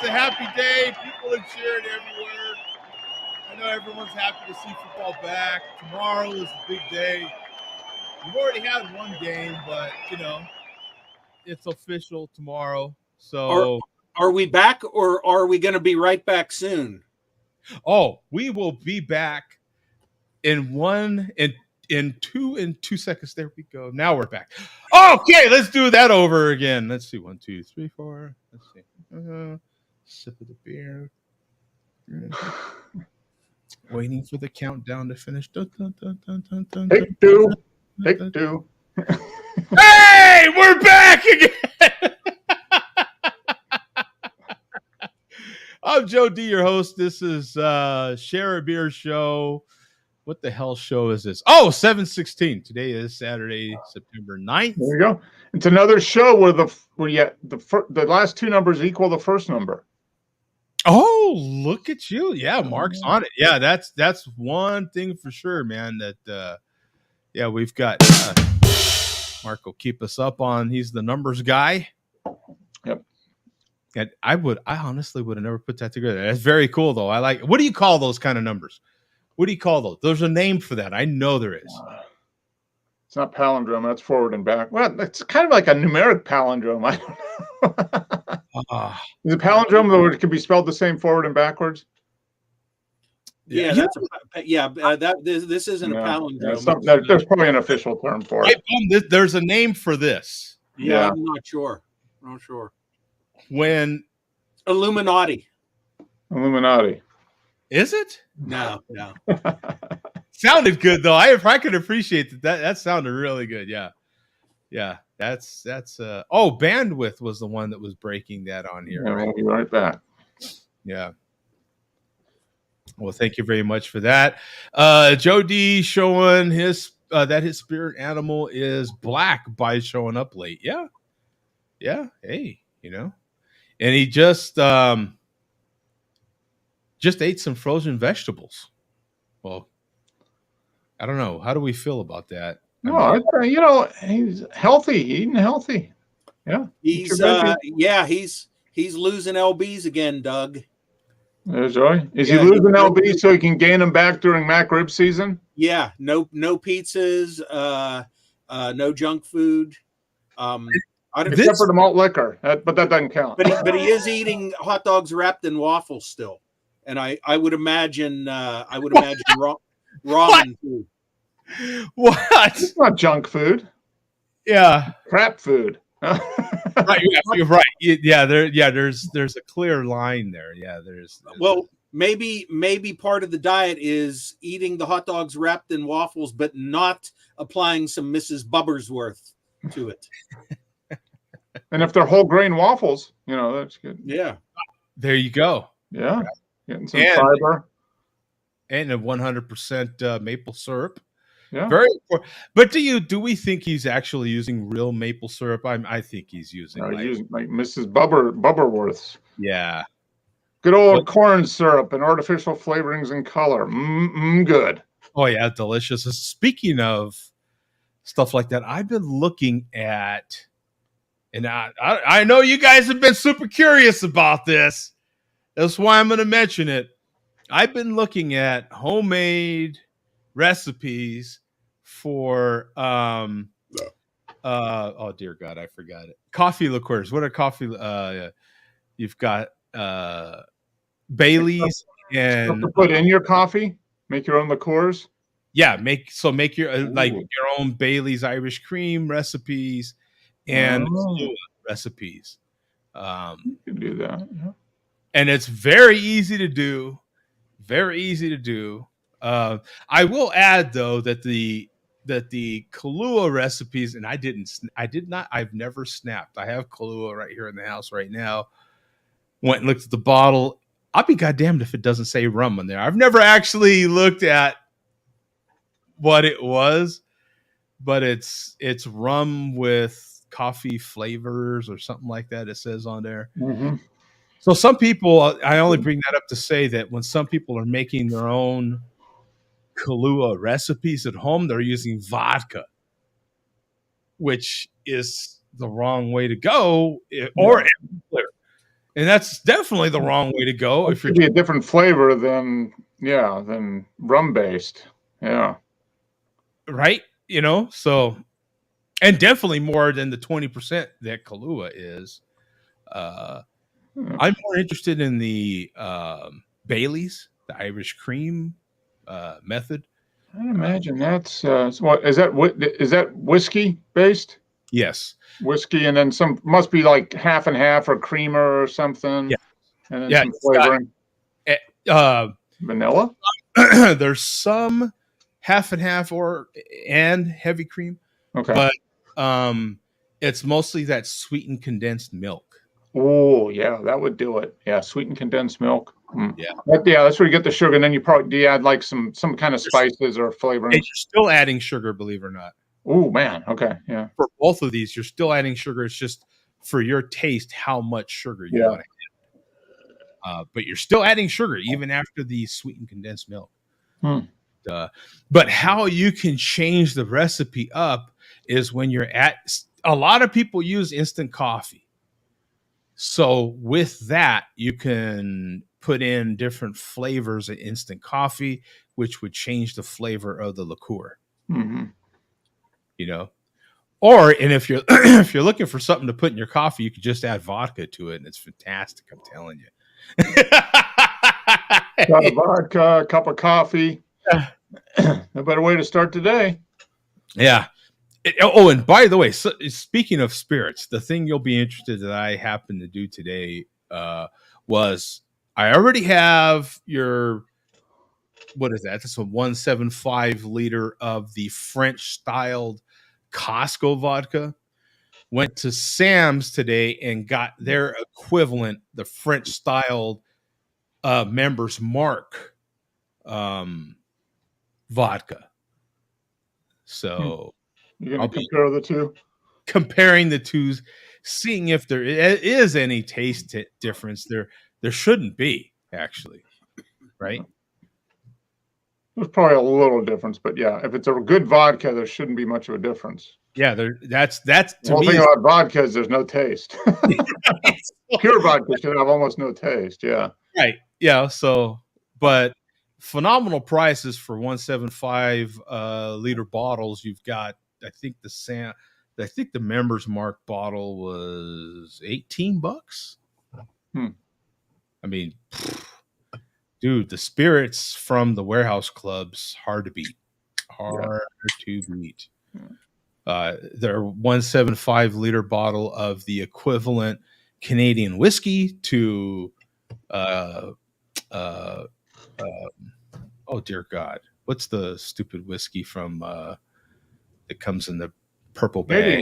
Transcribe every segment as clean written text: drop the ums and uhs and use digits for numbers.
It's a happy day. People are cheering everywhere. I know everyone's happy to see football back. Tomorrow is a big day. We've already had one game, but, it's official tomorrow. So, are we back, or are we going to be right back soon? We will be back in 2 seconds. There we go. Now we're back. Okay, let's do that over again. Let's see. 1, 2, 3, 4. Let's see. Sip of the beer. Waiting for the countdown to finish. Dun, dun, dun, dun, dun, dun, Take two. Take two. Hey, we're back again. I'm Joe D, your host. This is Share a Beer Show. What the hell show is this? 7/16. Today is Saturday, September 9th. There you go. It's another show where the last two numbers equal the first number. Oh, look at you. Yeah, Mark's on it. Yeah, that's one thing for sure, man. That we've got Mark will keep us up on. He's the numbers guy. Yep. And I honestly would have never put that together. That's very cool though. I like, what do you call those kind of numbers? What do you call those? There's a name for that. I know there is. It's not palindrome. That's forward and back. Well, it's kind of like a numeric palindrome. I don't know. Is it palindrome though it can be spelled the same forward and backwards? This isn't a palindrome. There's probably an official term for it. There's a name for this. Yeah, I'm not sure. When Illuminati. Is it? No. Sounded good though. I could appreciate that. That sounded really good. Yeah. That's Bandwidth was the one that was breaking that on here. Yeah, right? We'll be right back. Yeah. Well, thank you very much for that. Joe D showing his spirit animal is black by showing up late. Yeah. Hey, and he just ate some frozen vegetables. Well, I don't know. How do we feel about that? He's healthy, eating healthy. Yeah. He's losing LBs again, Doug. There's Joy. Is he losing LBs so he can gain them back during Mac Rib season? Yeah. No pizzas, no junk food. Except for the malt liquor, but that doesn't count. But he is eating hot dogs wrapped in waffles still, and I would imagine ramen food. What? It's not junk food. Yeah, crap food. Right, you're right. There's a clear line there. Yeah, there's maybe part of the diet is eating the hot dogs wrapped in waffles, but not applying some Mrs. Bubbersworth to it. And if they're whole grain waffles, that's good. Yeah. There you go. Yeah. Getting some fiber. And a 100% maple syrup. Yeah. Very important. But do we think he's actually using real maple syrup? I think he's using using like Mrs. Bubberworth's. Yeah. Good old corn syrup and artificial flavorings and color. Good. Oh yeah, delicious. Speaking of stuff like that, I've been looking at, and I know you guys have been super curious about this. That's why I'm going to mention it. I've been looking at homemade recipes for oh dear God, I forgot it. Coffee liqueurs. What are coffee? You've got Bailey's and to put in your coffee. Make your own liqueurs. Yeah, make your your own Bailey's Irish cream recipes and recipes. You can do that. Yeah. And it's very easy to do. Very easy to do. I will add though that the Kahlua recipes, and I've never snapped. I have Kahlua right here in the house right now. Went and looked at the bottle. I'll be goddamned if it doesn't say rum on there. I've never actually looked at what it was, but it's rum with coffee flavors or something like that. It says on there. Mm-hmm. So some people, I only bring that up to say that when some people are making their own Kahlua recipes at home, they're using vodka, which is the wrong way to go. And that's definitely the wrong way to go. It should be a different flavor than rum based. Yeah. Right. You know, so, and definitely more than the 20% that Kahlua is. I'm more interested in the Bailey's, the Irish cream method. I imagine that's what is that? Is that whiskey based? Yes. Whiskey, and then some must be like half and half or creamer or something. Yeah. And then some flavoring. Vanilla. There's some half and half and heavy cream. Okay. But it's mostly that sweetened condensed milk. Oh, yeah, that would do it. Yeah, sweetened condensed milk. Yeah. That's where you get the sugar. And then you add like some kind of spices or flavorings. And you're still adding sugar, believe it or not. Oh, man. Okay. Yeah. For both of these, you're still adding sugar. It's just for your taste how much sugar you want to add. But you're still adding sugar even after the sweetened condensed milk. But how you can change the recipe up is when you're a lot of people use instant coffee. So with that, you can put in different flavors of instant coffee, which would change the flavor of the liqueur. Mm-hmm. You know, and if you're if you're looking for something to put in your coffee, you could just add vodka to it, and it's fantastic. I'm telling you. Got a vodka, a cup of coffee. No better way to start today. Yeah. And by the way, speaking of spirits, the thing you'll be interested that I happened to do today was I already have what is that? That's a 175 liter of the French styled Costco vodka. Went to Sam's today and got their equivalent, the French styled Members Mark vodka. So you're going to compare the two? Comparing the two, seeing if there is any taste difference. There shouldn't be, actually, right? There's probably a little difference, but yeah, if it's a good vodka, there shouldn't be much of a difference. Yeah, that's to the me. The thing about vodka is there's no taste. Pure vodka should have almost no taste. Yeah. Right. Yeah. So, but phenomenal prices for 175 liter bottles. You've got, I think the Members Mark bottle was $18. I mean, dude, the spirits from the warehouse clubs hard to beat. To beat. Their 175 liter bottle of the equivalent Canadian whiskey to oh dear God, what's the stupid whiskey from that comes in the purple bag?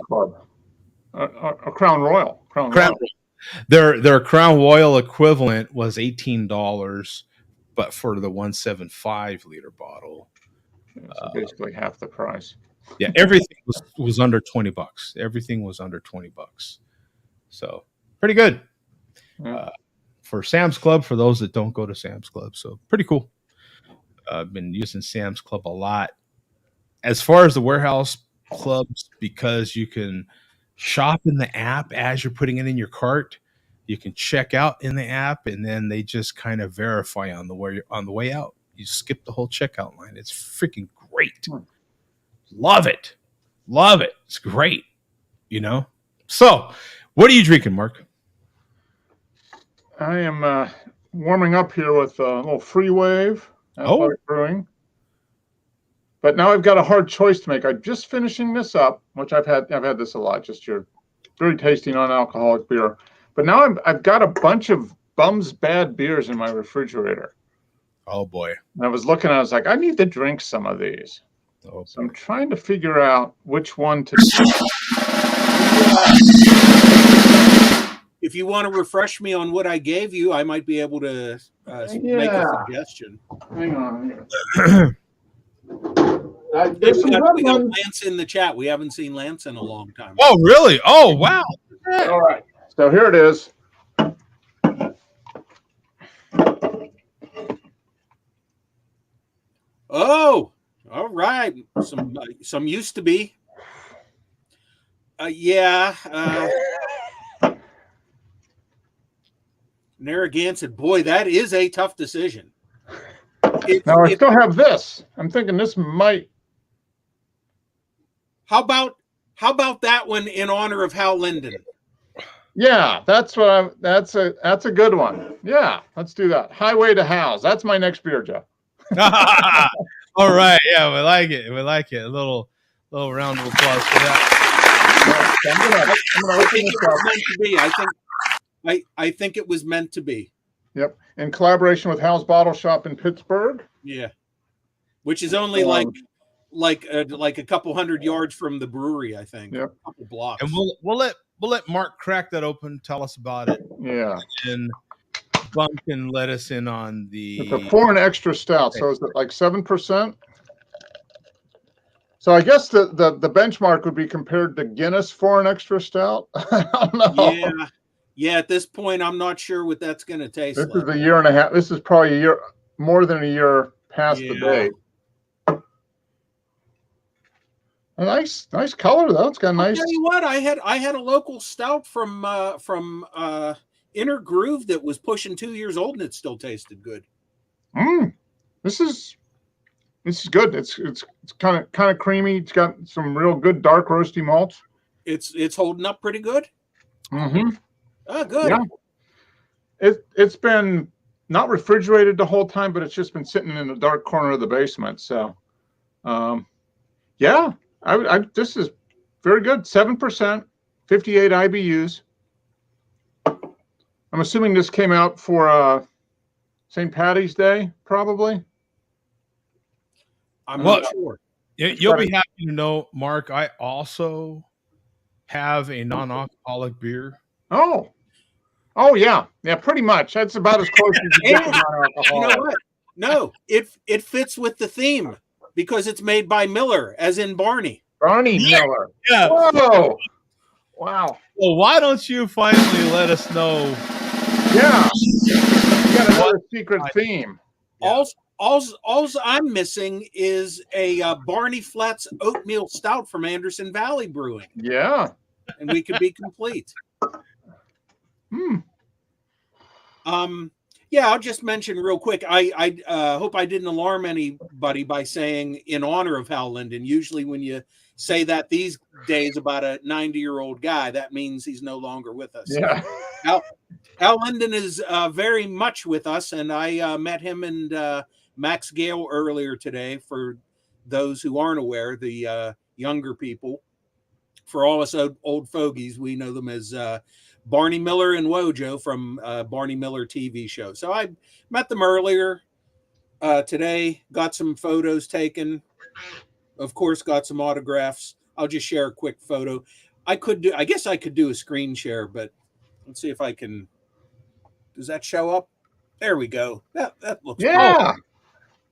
A Crown Royal. Crown Royal. Their Crown Royal equivalent was $18, but for the 175 liter bottle, so basically half the price. Yeah, everything was under $20. Everything was under $20. So pretty good for Sam's Club. For those that don't go to Sam's Club, so pretty cool. I've been using Sam's Club a lot. As far as the warehouse clubs, because you can shop in the app as you're putting it in your cart. You can check out in the app, and then they just kind of verify on the way out. You skip the whole checkout line. It's freaking great. Love it. It's great. So what are you drinking, Mark? I am warming up here with a little Free Wave Brewing. But now I've got a hard choice to make. I'm just finishing this up, which I've had this a lot, just your very tasty non-alcoholic beer. But now I've got a bunch of Bum's Bad beers in my refrigerator. Oh boy. And I was looking, I was like, I need to drink some of these. So I'm trying to figure out which one to If you want to refresh me on what I gave you, I might be able to make a suggestion. Hang on here. We got Lance in the chat. We haven't seen Lance in a long time. Oh, really? Oh, wow. All right. So here it is. Oh, all right. Some used to be. Yeah. Narragansett, boy, that is a tough decision. Now I still have this. I'm thinking this might. How about that one in honor of Hal Linden? Yeah, that's a good one. Yeah, let's do that. Highway to Hal's. That's my next beer, Jeff. All right, yeah, we like it. We like it. A little round of applause for that. I think it was meant to be. I think it was meant to be. Yep, in collaboration with Hal's Bottle Shop in Pittsburgh. Yeah, which is only like a couple hundred yards from the brewery, I think. Yep. A couple blocks. And we'll let Mark crack that open. Tell us about it. Yeah. And Bunk can let us in on the. It's a foreign extra stout. So is it like 7%? So I guess the benchmark would be compared to Guinness foreign extra stout. I don't know. Yeah. At this point, I'm not sure what that's going to taste like. This is a year and a half. This is probably more than a year past the date. A nice color though. It's got nice. I'll tell you what, I had a local stout from Inner Groove that was pushing 2 years old and it still tasted good. This is good. It's kind of creamy. It's got some real good dark roasty malts. It's holding up pretty good. Mm-hmm. Oh, good. Yeah. It's been not refrigerated the whole time, but it's just been sitting in the dark corner of the basement. So, yeah. This is very good. 7%, 58 IBUs. I'm assuming this came out for St. Patty's Day, probably. I'm not sure. You'll be happy to know, Mark, I also have a non-alcoholic beer. Oh, yeah. Yeah, pretty much. That's about as close as you get to non-alcoholic. You know what? No, it fits with the theme. Because it's made by Miller, as in Barney. Barney Miller. Yeah. Whoa. Wow. Well, why don't you finally let us know? Yeah. You got another secret theme. Yeah. All I'm missing is a Barney Flats oatmeal stout from Anderson Valley Brewing. Yeah. And we could be complete. Yeah, I'll just mention real quick. I hope I didn't alarm anybody by saying in honor of Hal Linden. Usually when you say that these days about a 90-year-old guy, that means he's no longer with us. Yeah. Hal Linden is very much with us, and I met him and Max Gaale earlier today. For those who aren't aware, the younger people, for all us old fogies, we know them as Barney Miller and Wojo from Barney Miller TV show. So I met them earlier today, got some photos taken, of course, got some autographs. I'll just share a quick photo. I guess I could do a screen share, but let's see if I can. Does that show up? There we go. That looks cool.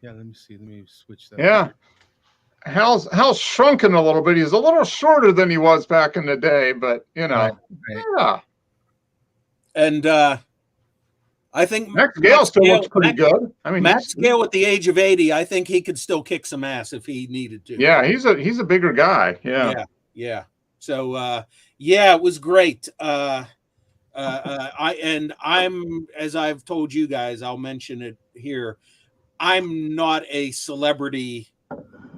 Yeah, let me see. Let me switch that. Yeah. Hal's shrunken a little bit. He's a little shorter than he was back in the day, but you know. Right. Yeah. And I think Max Gaale still looks pretty good. I mean, Max Gaale at the age of 80, I think he could still kick some ass if he needed to. Yeah, he's a bigger guy. Yeah. So it was great. I'm as I've told you guys, I'll mention it here. I'm not a celebrity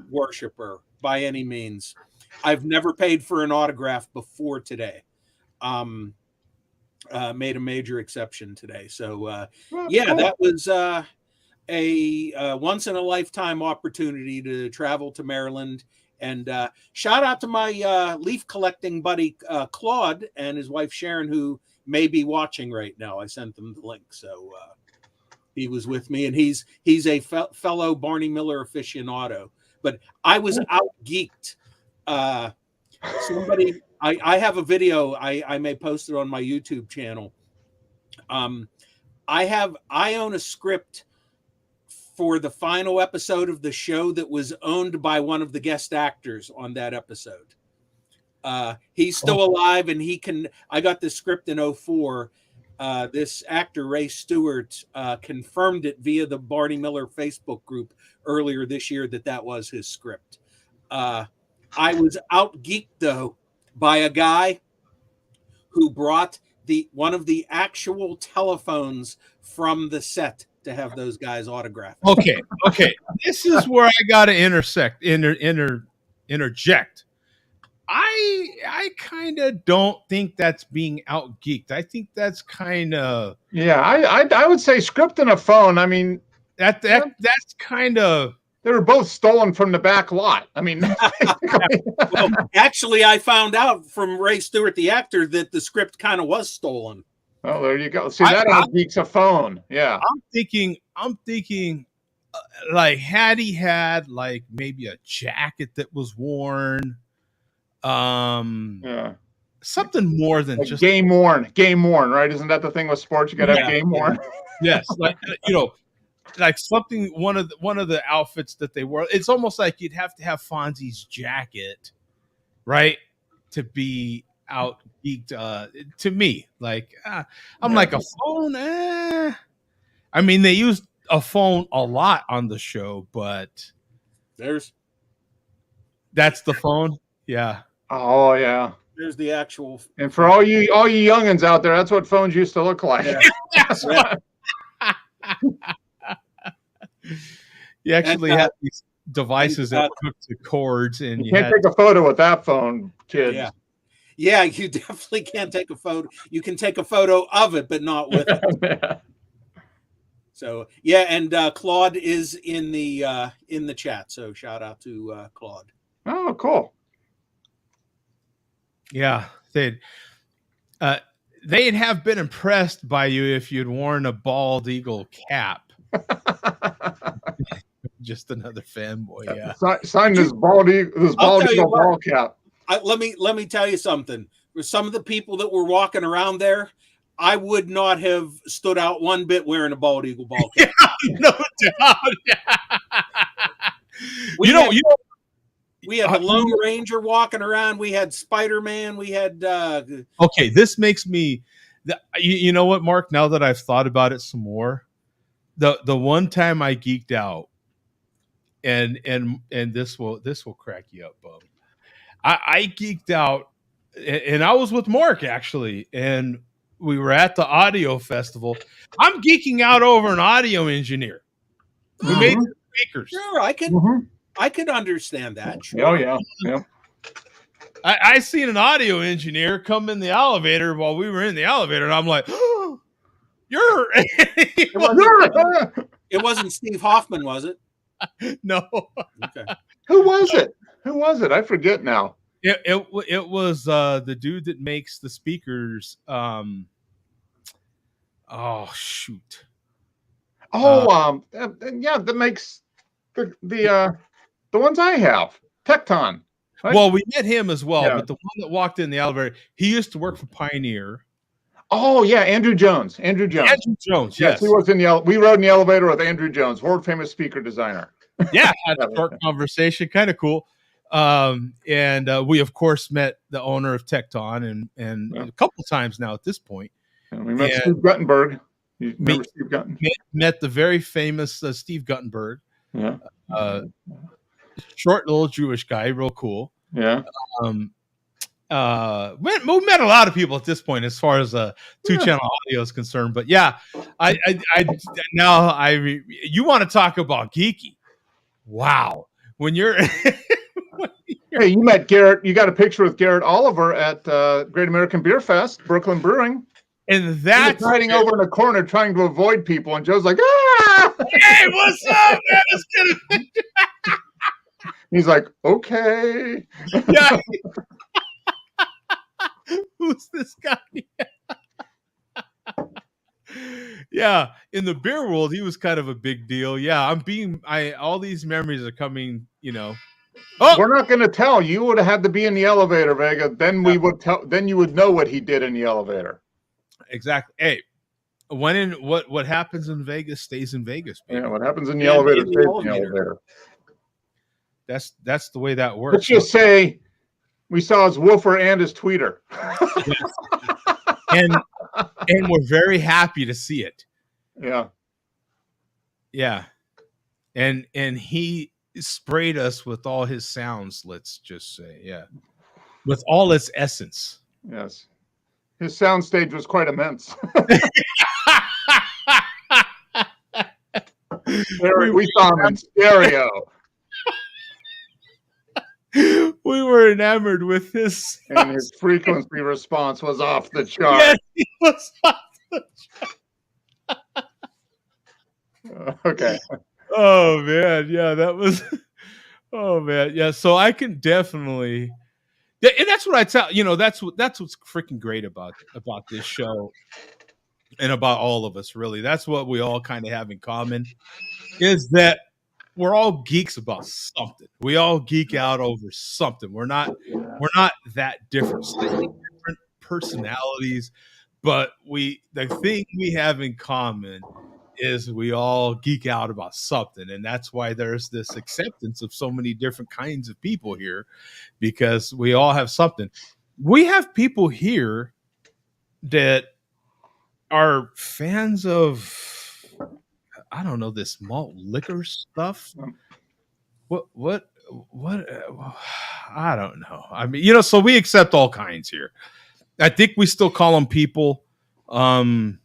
worshiper by any means. I've never paid for an autograph before today. Made a major exception today. So cool. That was a once in a lifetime opportunity to travel to Maryland. And shout out to my leaf collecting buddy Claude and his wife Sharon, who may be watching right now. I sent them the link, so he was with me, and he's a fellow Barney Miller aficionado. But I was out geeked. Somebody, I have a video. I may post it on my YouTube channel. I own a script for the final episode of the show that was owned by one of the guest actors on that episode. He's still alive, and I got this script in 2004. This actor, Ray Stewart, confirmed it via the Barney Miller Facebook group earlier this year that was his script. I was out geeked, though, by a guy who brought one of the actual telephones from the set to have those guys autograph. Okay. This is where I got to interject. I kind of don't think that's being out geeked. I think that's kind of I would say script and a phone. I mean, that's kind of. They were both stolen from the back lot. I mean, well, actually, I found out from Ray Stewart, the actor, that the script kind of was stolen. Oh, there you go. See, that out geeks a phone. Yeah, I'm thinking, like, had he had like maybe a jacket that was worn, something more than like just game worn, right? Isn't that the thing with sports? You got to have game worn. Yes, like like something one of the outfits that they wore. It's almost like you'd have to have Fonzie's jacket, right, to be out geeked. To me, like I'm like a phone. I mean, they used a phone a lot on the show, but that's the phone. Yeah. Oh yeah. There's the actual. And for all you youngins out there, that's what phones used to look like. Yeah. You actually had these devices that hook to cords, and you can't take a photo with that phone, kids. Yeah, you definitely can't take a photo. You can take a photo of it, but not with it. So and Claude is in the chat. So shout out to Claude. Oh, cool. Yeah, they'd have been impressed by you if you'd worn a bald eagle cap. Just another fanboy. Yeah. Sign this bald eagle ball cap. Let me tell you something. For some of the people that were walking around there, I would not have stood out one bit wearing a bald eagle ball cap. No doubt. We had the Lone Ranger walking around. We had Spider-Man. We had. Okay, this makes me. You know what, Mark? Now that I've thought about it some more, the one time I geeked out, and this will crack you up, Bub. I geeked out, and I was with Mark actually, and we were at the audio festival. I'm geeking out over an audio engineer who made the speakers. Sure, I could understand that. Sure. Oh yeah. I seen an audio engineer come in the elevator while we were in the elevator, and I'm like, oh, it wasn't Steve Hoffman, was it? No. Okay. Who was it? I forget now. It was the dude that makes the speakers. Oh shoot. That makes the ones I have. Tecton. Right? Well, we met him as well, but the one that walked in the elevator, he used to work for Pioneer. Oh yeah, Andrew Jones. Yes. He was we rode in the elevator with Andrew Jones, world famous speaker designer. Yeah, had a short conversation, kind of cool. And we of course met the owner of Tecton and a couple times now at this point. And we met Steve Guttenberg. Met the very famous Steve Guttenberg. Yeah. Short little Jewish guy, real cool. Yeah. We met a lot of people at this point as far as two-channel audio is concerned. But yeah, you want to talk about geeky. Wow. When you're hey, you met Garrett. You got a picture with Garrett Oliver at Great American Beer Fest, Brooklyn Brewing. And that's hiding over in a corner trying to avoid people. And Joe's like, ah! Hey, what's up, man? Let's get it. He's like, okay. Yeah. Who's this guy? Yeah, in the beer world, he was kind of a big deal. Yeah, all these memories are coming, Oh, we're not going to tell. You would have had to be in the elevator, Vega. Then we would tell. Then you would know what he did in the elevator. Exactly. Hey, what happens in Vegas stays in Vegas. Baby. Yeah, what happens in the elevator stays in the elevator. That's the way that works. Let's just say we saw his woofer and his tweeter. and we're very happy to see it. Yeah. Yeah. And he sprayed us with all his sounds, let's just say. Yeah. With all its essence. Yes. His soundstage was quite immense. We saw him in stereo. We were enamored with his, and his frequency response was off the chart. Yes, he was off the Okay. Oh man, yeah, that was. Oh man, yeah. So I can definitely, yeah, and that's what I tell that's what's freaking great about this show, and about all of us. Really, that's what we all kind of have in common, is that we're all geeks about something. We all geek out over something. We're not that different, slightly different personalities, but the thing we have in common is we all geek out about something, and that's why there's this acceptance of so many different kinds of people here, because we all have something. We have people here that are fans of, I don't know, this malt liquor stuff. What I don't know. I mean, so we accept all kinds here. I think we still call them people. On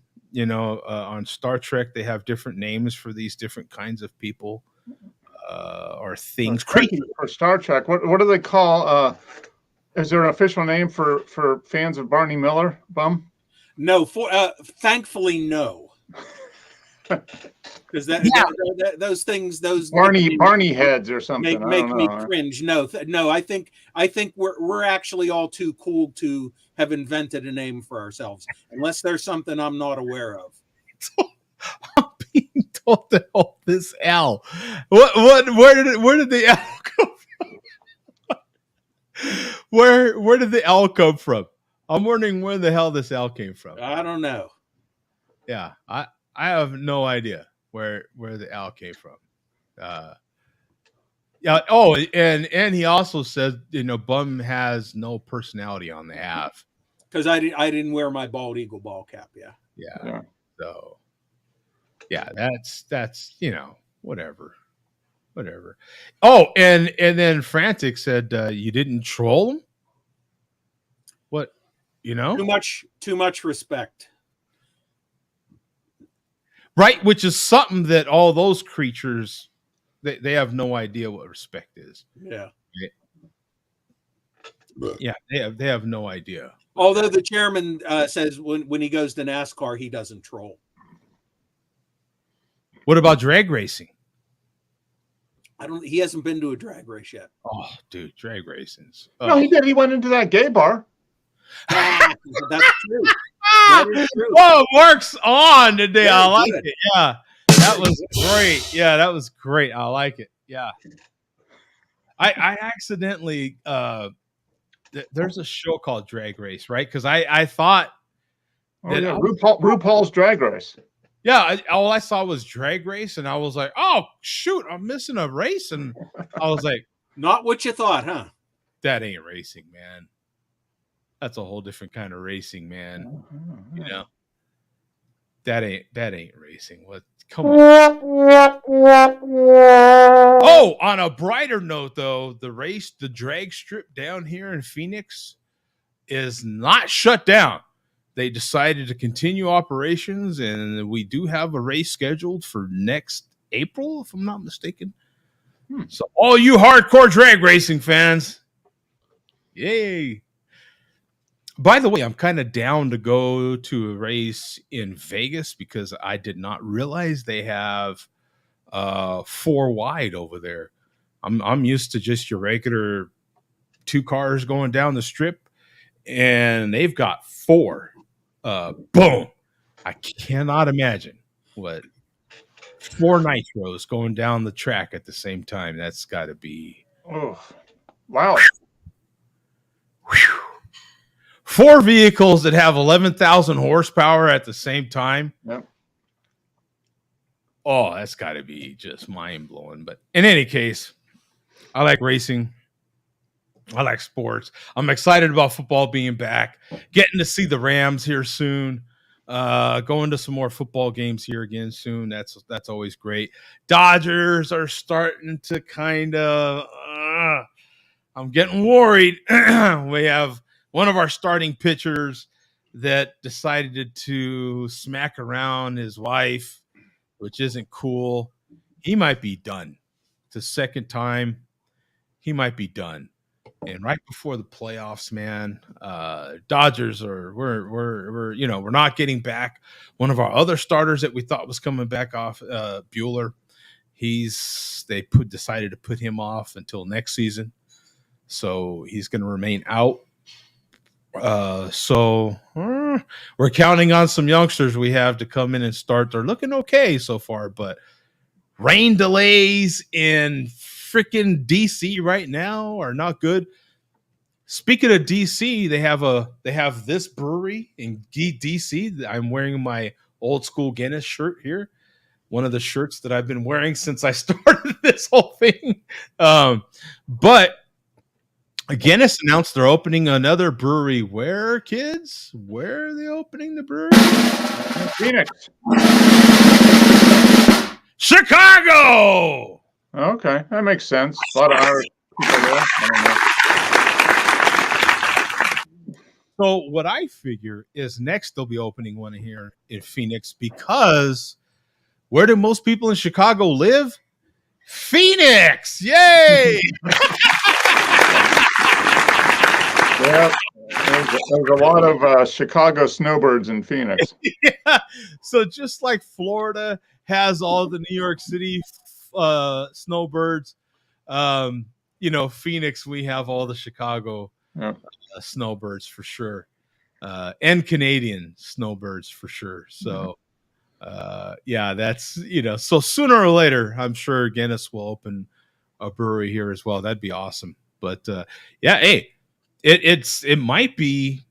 Star Trek, they have different names for these different kinds of people or things. For Star Trek, what do they call? Is there an official name for fans of Barney Miller? Bum? No, thankfully no. Because those things, those Barney heads or something, make me cringe. No, I think we're actually all too cool to have invented a name for ourselves, unless there's something I'm not aware of. I'm being told to help this L. Where did the L come from? Where did the L come from? I'm wondering where the hell this L came from. I don't know. Yeah, I have no idea where the L came from. Yeah. Oh, and he also said, Bum has no personality on the half. Because I didn't wear my bald eagle ball cap. Yeah. So, yeah, that's whatever. Oh, and then Frantic said you didn't troll him. What? Too much respect. Right, which is something that all those creatures, they have no idea what respect is. Yeah. Yeah, they have no idea. Although the chairman says when he goes to NASCAR, he doesn't troll. What about drag racing? He hasn't been to a drag race yet. Oh, dude, drag racing's. No, he did. He went into that gay bar. That's true. That is true. Oh, works on today. I like it. Yeah, that was great. Yeah, that was great. I like it. Yeah. I accidentally there's a show called Drag Race, right? Because I thought RuPaul's Drag Race. Yeah, all I saw was Drag Race, and I was like, "Oh shoot, I'm missing a race," and I was like, "Not what you thought, huh?" That ain't racing, man. That's a whole different kind of racing, man. That ain't racing. What? Come on. Oh, on a brighter note, though, the drag strip down here in Phoenix is not shut down. They decided to continue operations, and we do have a race scheduled for next April, if I'm not mistaken. So all you hardcore drag racing fans, yay. By the way, I'm kind of down to go to a race in Vegas because I did not realize they have 4 wide over there. I'm used to just your regular 2 cars going down the strip, and they've got 4. Boom! I cannot imagine what 4 nitros going down the track at the same time. That's got to be. Oh, wow! Whew. 4 vehicles that have 11,000 horsepower at the same time. Yep. Oh, that's got to be just mind blowing. But in any case, I like racing. I like sports. I'm excited about football being back. Getting to see the Rams here soon. Going to some more football games here again soon. That's always great. Dodgers are starting to kind of. I'm getting worried. We have one of our starting pitchers that decided to smack around his wife, which isn't cool. He might be done. It's the second time. He might be done. And right before the playoffs, man, Dodgers we're not getting back one of our other starters that we thought was coming back off, Bueller. Decided to put him off until next season, so he's going to remain out. So we're counting on some youngsters we have to come in and start. They're looking okay so far, but rain delays in freaking DC right now are not good. Speaking of DC, they have this brewery in DC. I'm wearing my old school Guinness shirt here. One of the shirts that I've been wearing since I started this whole thing. But Guinness announced they're opening another brewery. Where, kids? Where are they opening the brewery? Phoenix. Chicago! Okay, that makes sense. A lot of Irish people there. I don't know. So what I figure is next they'll be opening one here in Phoenix, because where do most people in Chicago live? Phoenix! Yay! Yeah, there's a lot of Chicago snowbirds in Phoenix. Yeah. So just like Florida has all the New York City snowbirds, Phoenix, we have all the Chicago snowbirds for sure, and Canadian snowbirds for sure. So that's so sooner or later I'm sure Guinness will open a brewery here as well. That'd be awesome. But hey, it might be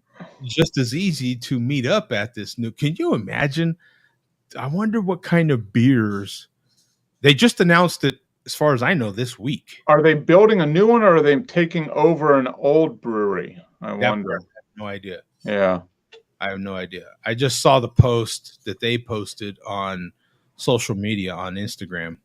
just as easy to meet up at this new. Can you imagine? I wonder what kind of beers they just announced it, as far as I know, this week. Are they building a new one, or are they taking over an old brewery? I wonder. I have no idea. Yeah. I have no idea. I just saw the post that they posted on social media on Instagram.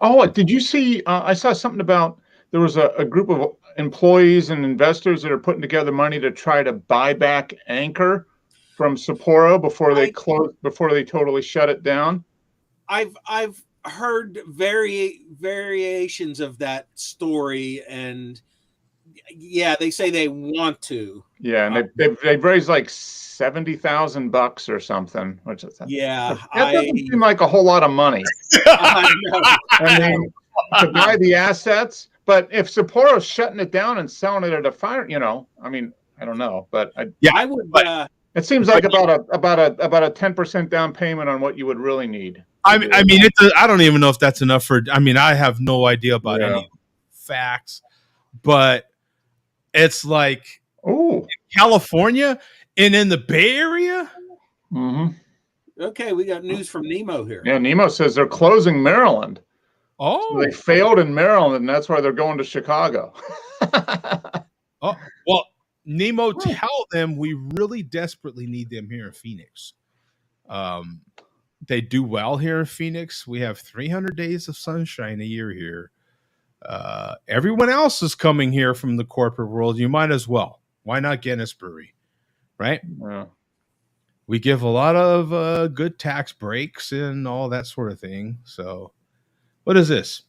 Oh, did you see? I saw something about there was a group of employees and investors that are putting together money to try to buy back Anchor from Sapporo before they totally shut it down. I've heard variations of that story, and yeah, they say they want to. Yeah, and they've raised like $70,000 or something, which is that doesn't seem like a whole lot of money. I mean, to buy the assets, but if Sapporo's shutting it down and selling it at a fire, I mean, I don't know, but I would. It seems like about a 10% down payment on what you would really need. I mean, I don't even know if that's enough for. I mean, I have no idea about any facts, but it's like California and in the Bay Area. Mm-hmm. Okay, we got news from Nemo here. Yeah, Nemo says they're closing Maryland. Oh, so they failed in Maryland, and that's why they're going to Chicago. Oh, well, Nemo, tell them we really desperately need them here in Phoenix. They do well here in Phoenix. We have 300 days of sunshine a year here. Everyone else is coming here from the corporate world. You might as well. Why not Guinness Brewery? Right? Yeah. We give a lot of good tax breaks and all that sort of thing. So what is this?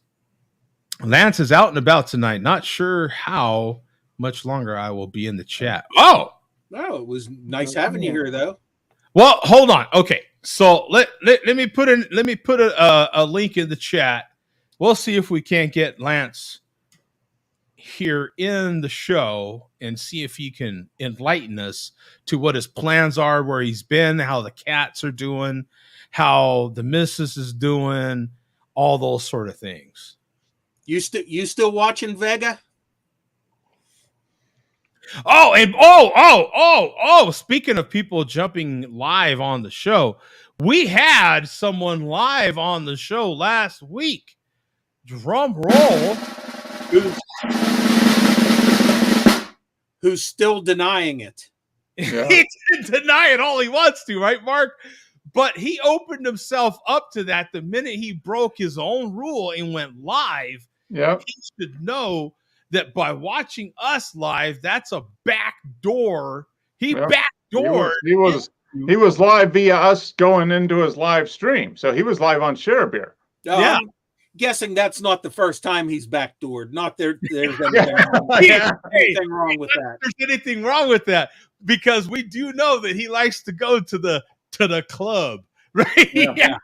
Lance is out and about tonight. Not sure how much longer I will be in the chat. Oh, it was nice having you here, though. Well, hold on. Okay, so let me put a link in the chat. We'll see if we can't get Lance here in the show and see if he can enlighten us to what his plans are, where he's been, how the cats are doing, how the missus is doing, all those sort of things. You still watching Vega? Speaking of people jumping live on the show, we had someone live on the show last week. Drum roll. Who's still denying it. Yeah. He can deny it all he wants to, right, Mark? But he opened himself up to that the minute he broke his own rule and went live. Yeah. He should know that by watching us live, that's a back door. He backdoored George. He was live via us going into his live stream. So he was live on Share Beer. Yeah. I'm guessing that's not the first time he's backdoored. Not there's anything, anything wrong with that. There's anything wrong with that, because we do know that he likes to go to the club, right? Yeah.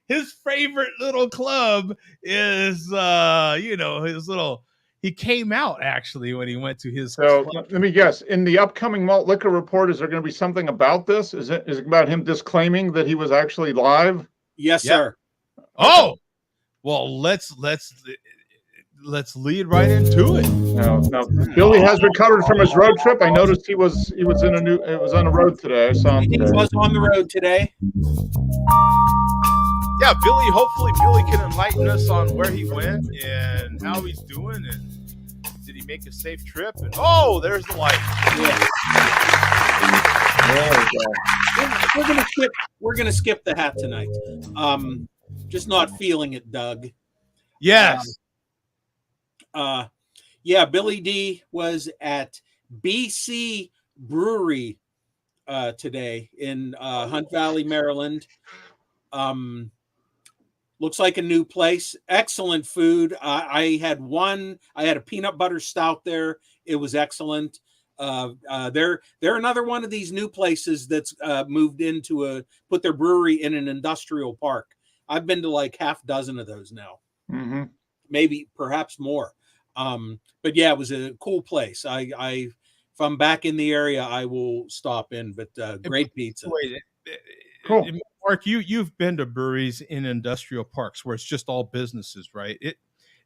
His favorite little club is his little. He came out actually when he went to his. So club. let me guess. In the upcoming malt liquor report, is there going to be something about this? Is it about him disclaiming that he was actually live? Yes, sir. Oh, well, let's lead right into it. Now, Billy has recovered from his road trip. I noticed he was on the road today. I saw him He today. was on the road today. Yeah, hopefully Billy can enlighten us on where he went and how he's doing, and did he make a safe trip? And there's the light. Yeah. There we go. We're gonna skip the hat tonight. Just not feeling it, Doug. Yes. Billy D was at BC Brewery today in Hunt Valley, Maryland. Looks like a new place. Excellent food. I had a peanut butter stout there. It was excellent. They're another one of these new places that's moved into put their brewery in an industrial park. I've been to like half dozen of those now. Mm-hmm. Maybe perhaps more. But yeah, it was a cool place. If I'm back in the area, I will stop in. But great pizza. Cool. Mark, you've been to breweries in industrial parks where it's just all businesses, right?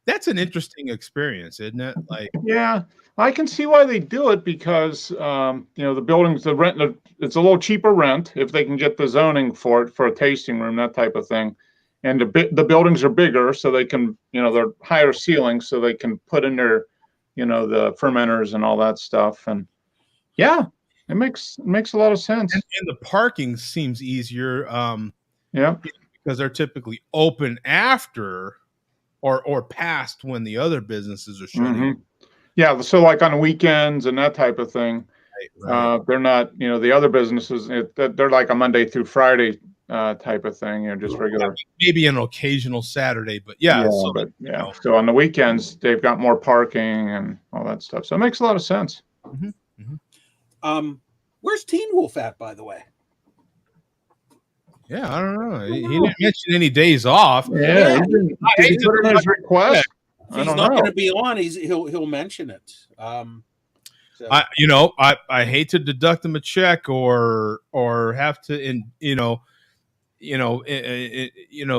That's an interesting experience, isn't it? Like, yeah, I can see why they do it, because the buildings, the rent, it's a little cheaper rent if they can get the zoning for it, for a tasting room, that type of thing. And the buildings are bigger, so they can, they're higher ceilings, so they can put in their, the fermenters and all that stuff. And yeah, it makes a lot of sense. And the parking seems easier. Yeah, because they're typically open after or past when the other businesses are shutting. Mm-hmm. Yeah, so like on weekends and that type of thing. Right. They're not, the other businesses, they're like a Monday through Friday type of thing, just regular. Maybe an occasional Saturday, but So on the weekends, they've got more parking and all that stuff. So it makes a lot of sense. Mm-hmm. Mm-hmm. Where's Teen Wolf at, by the way? Yeah, I don't know. He didn't mention any days off. Yeah, did he put in his request? If he's not going to be on, he'll mention it. So. I hate to deduct him a check or have to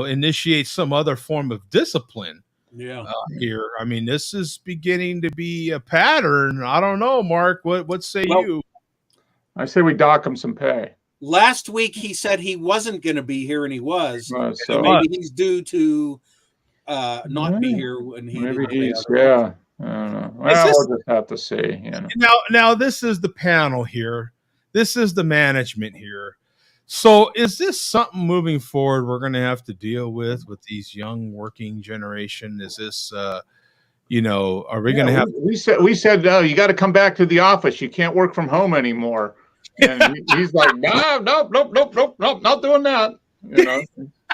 initiate some other form of discipline. Yeah. Here, I mean, this is beginning to be a pattern. I don't know, Mark. What say you? I say we dock him some pay. Last week he said he wasn't going to be here, and he was. So maybe he's due to not be here when he. Maybe he's I don't know. Well, we'll just have to see. Now this is the panel here. This is the management here. So is this something moving forward we're going to have to deal with these young working generation? Is this, are we going to have? We said, no, you got to come back to the office. You can't work from home anymore. And he's like, nope, not doing that.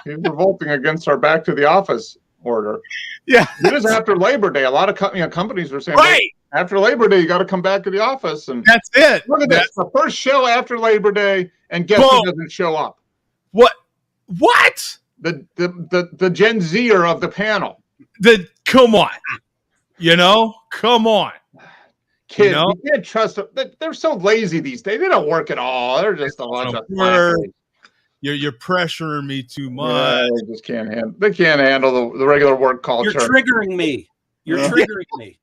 He's revolting against our back to the office order. Yeah, it is after Labor Day. A lot of companies were saying, right, after Labor Day, you got to come back to the office. And that's it. Look at this, the first show after Labor Day, and guess who doesn't show up? What? The Gen Zer of the panel. Come on, come on. Kids, you can't trust them. They're so lazy these days. They don't work at all. They're just a bunch of work. You're pressuring me too much. They just can't handle. They can't handle the regular work culture. You're triggering me. Triggering me.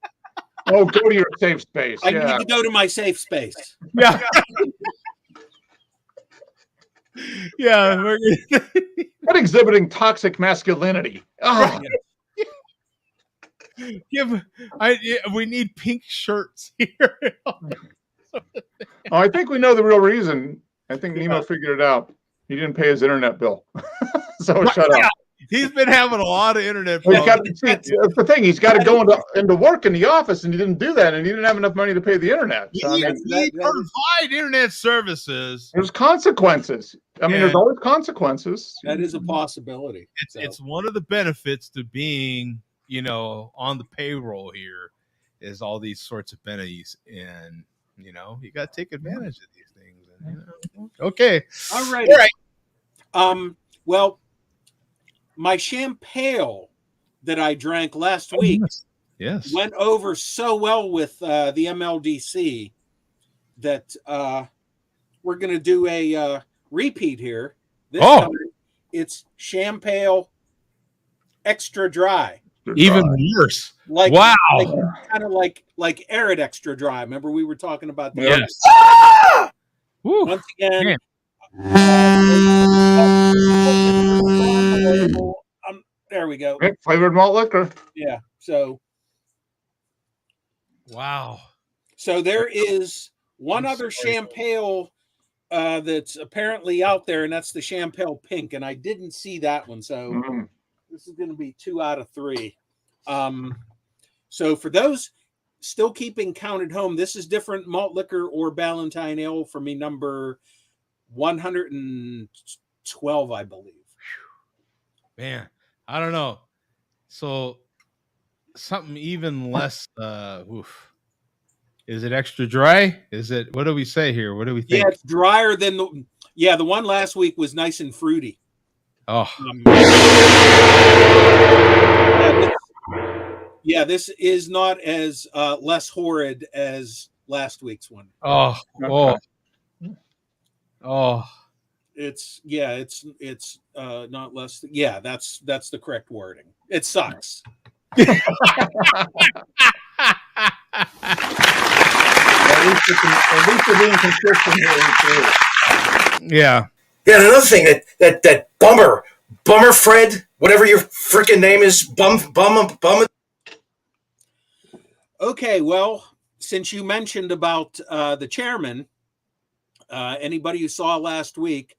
Oh, go to your safe space. I need to go to my safe space. Yeah. Yeah. What exhibiting toxic masculinity? Oh. We need pink shirts here. I think we know the real reason. I think Nemo figured it out. He didn't pay his internet bill. So shut up. He's been having a lot of internet Well, problems. that's the thing. He's got to go into work in the office, and he didn't do that, and he didn't have enough money to pay the internet. So, I mean, We provide internet services. There's consequences. I mean, there's always consequences. That is a possibility. It's one of the benefits to being, on the payroll here, is all these sorts of benefits, and you got to take advantage of these things. And, okay, all right. Well, my Champel that I drank last week went over so well with the MLDC that we're going to do a repeat here. This time it's Champel Extra Dry. Even worse. Wow. Kind of like Arid Extra Dry. Remember we were talking about that? Yes. Once again, there we go. Flavored malt liquor. Yeah. So. Wow. So there is one other Champel that's apparently out there, and that's the Champel Pink, and I didn't see that one. So this is going to be 2 out of 3. So for those still keeping count at home, this is different malt liquor or Ballantine Ale for me, number 112, I believe. Man, I don't know. So something even less. Is it extra dry? Is it? What do we say here? What do we think? Yeah, it's drier than the one last week was nice and fruity. Oh. This is not as less horrid as last week's one. Oh. It's not less. Yeah, that's the correct wording. It sucks. At least you're being consistent here. Yeah. Yeah, and another thing that bummer Fred, whatever your freaking name is, bum. Okay, well, since you mentioned about the chairman, anybody who saw last week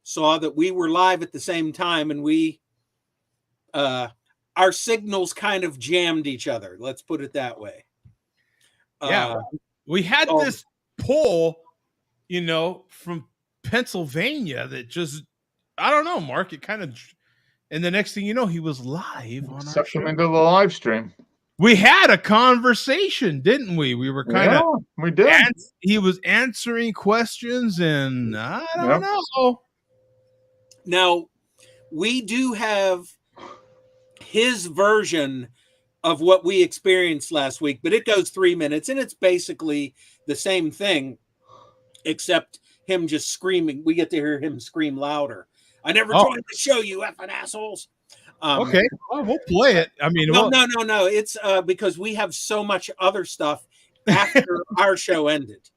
saw that we were live at the same time, and we our signals kind of jammed each other. Let's put it that way. Yeah, we had this poll, from Pennsylvania that just, I don't know, Mark, it kind of, and the next thing you know, he was live on our show. Into the live stream. We had a conversation, didn't we? We were we did. He was answering questions, and I don't know. Now, we do have his version of what we experienced last week, but it goes 3 minutes, and it's basically the same thing, except him just screaming. We get to hear him scream louder. I never joined the show, you effing assholes. Okay, we'll play it. I mean, no. It's because we have so much other stuff after our show ended.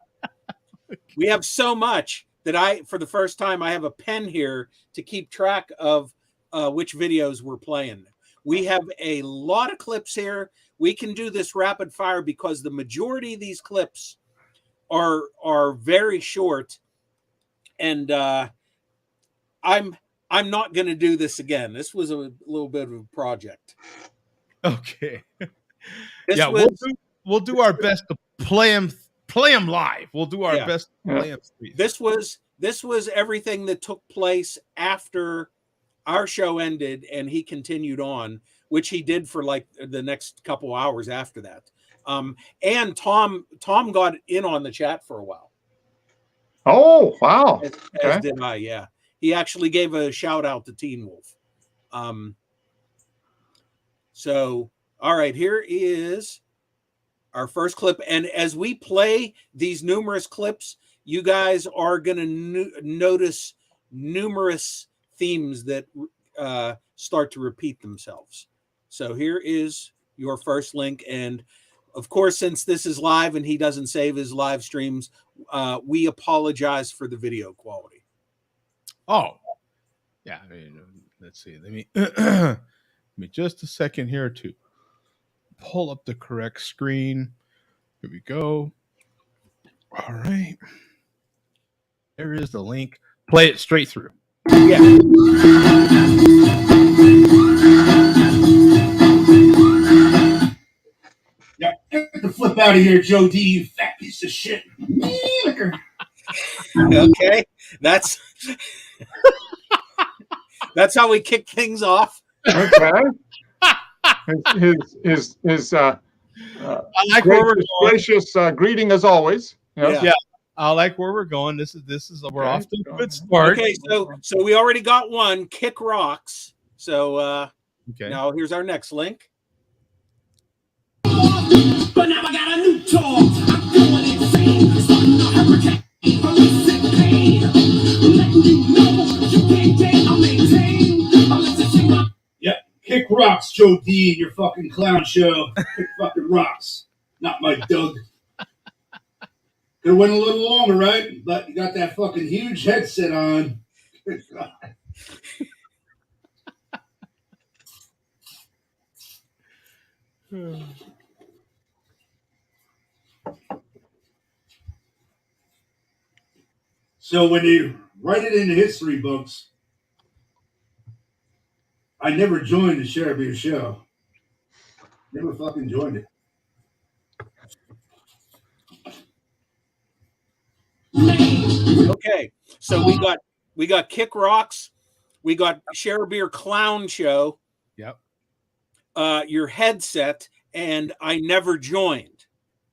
We have so much that for the first time, I have a pen here to keep track of which videos we're playing. We have a lot of clips here. We can do this rapid fire because the majority of these clips are very short, and I'm not going to do this again. This was a little bit of a project. Okay. We'll do our best to play them live. We'll do our best to play them. This was everything that took place after our show ended, and he continued on, which he did for like the next couple hours after that. And Tom got in on the chat for a while. Oh, wow. As did I, yeah. He actually gave a shout out to Teen Wolf. So, all right, here is our first clip. And as we play these numerous clips, you guys are going to notice numerous themes that start to repeat themselves. So here is your first link. And of course, since this is live and he doesn't save his live streams, we apologize for the video quality. Oh, yeah. I mean, let's see. Let me just a second here to pull up the correct screen. Here we go. All right. There is the link. Play it straight through. Yeah. out of here, Joe D, you fat piece of shit. Okay, that's how we kick things off. Okay. His I like where we're going. gracious greeting as always. Yes. Yeah. I like where we're going. This is we're Okay. off to a good start. Okay, so we already got one. Kick rocks. So Okay. now here's our next link. But now I got a new toy. I'm going insane. Starting a hurricane. Releasing pain. Letting you know you can't get or maintain. Unless it's in my Kick rocks, Joe D, in your fucking clown show. Kick fucking rocks. Not my Doug. Could have went a little longer, right? But you got that fucking huge headset on. Good God. So when you write it in the history books, I never joined the Share Beer show. Never fucking joined it. Okay, so we got Kick Rocks, we got Share a Beer Clown Show. Yep. Your headset, and I never joined.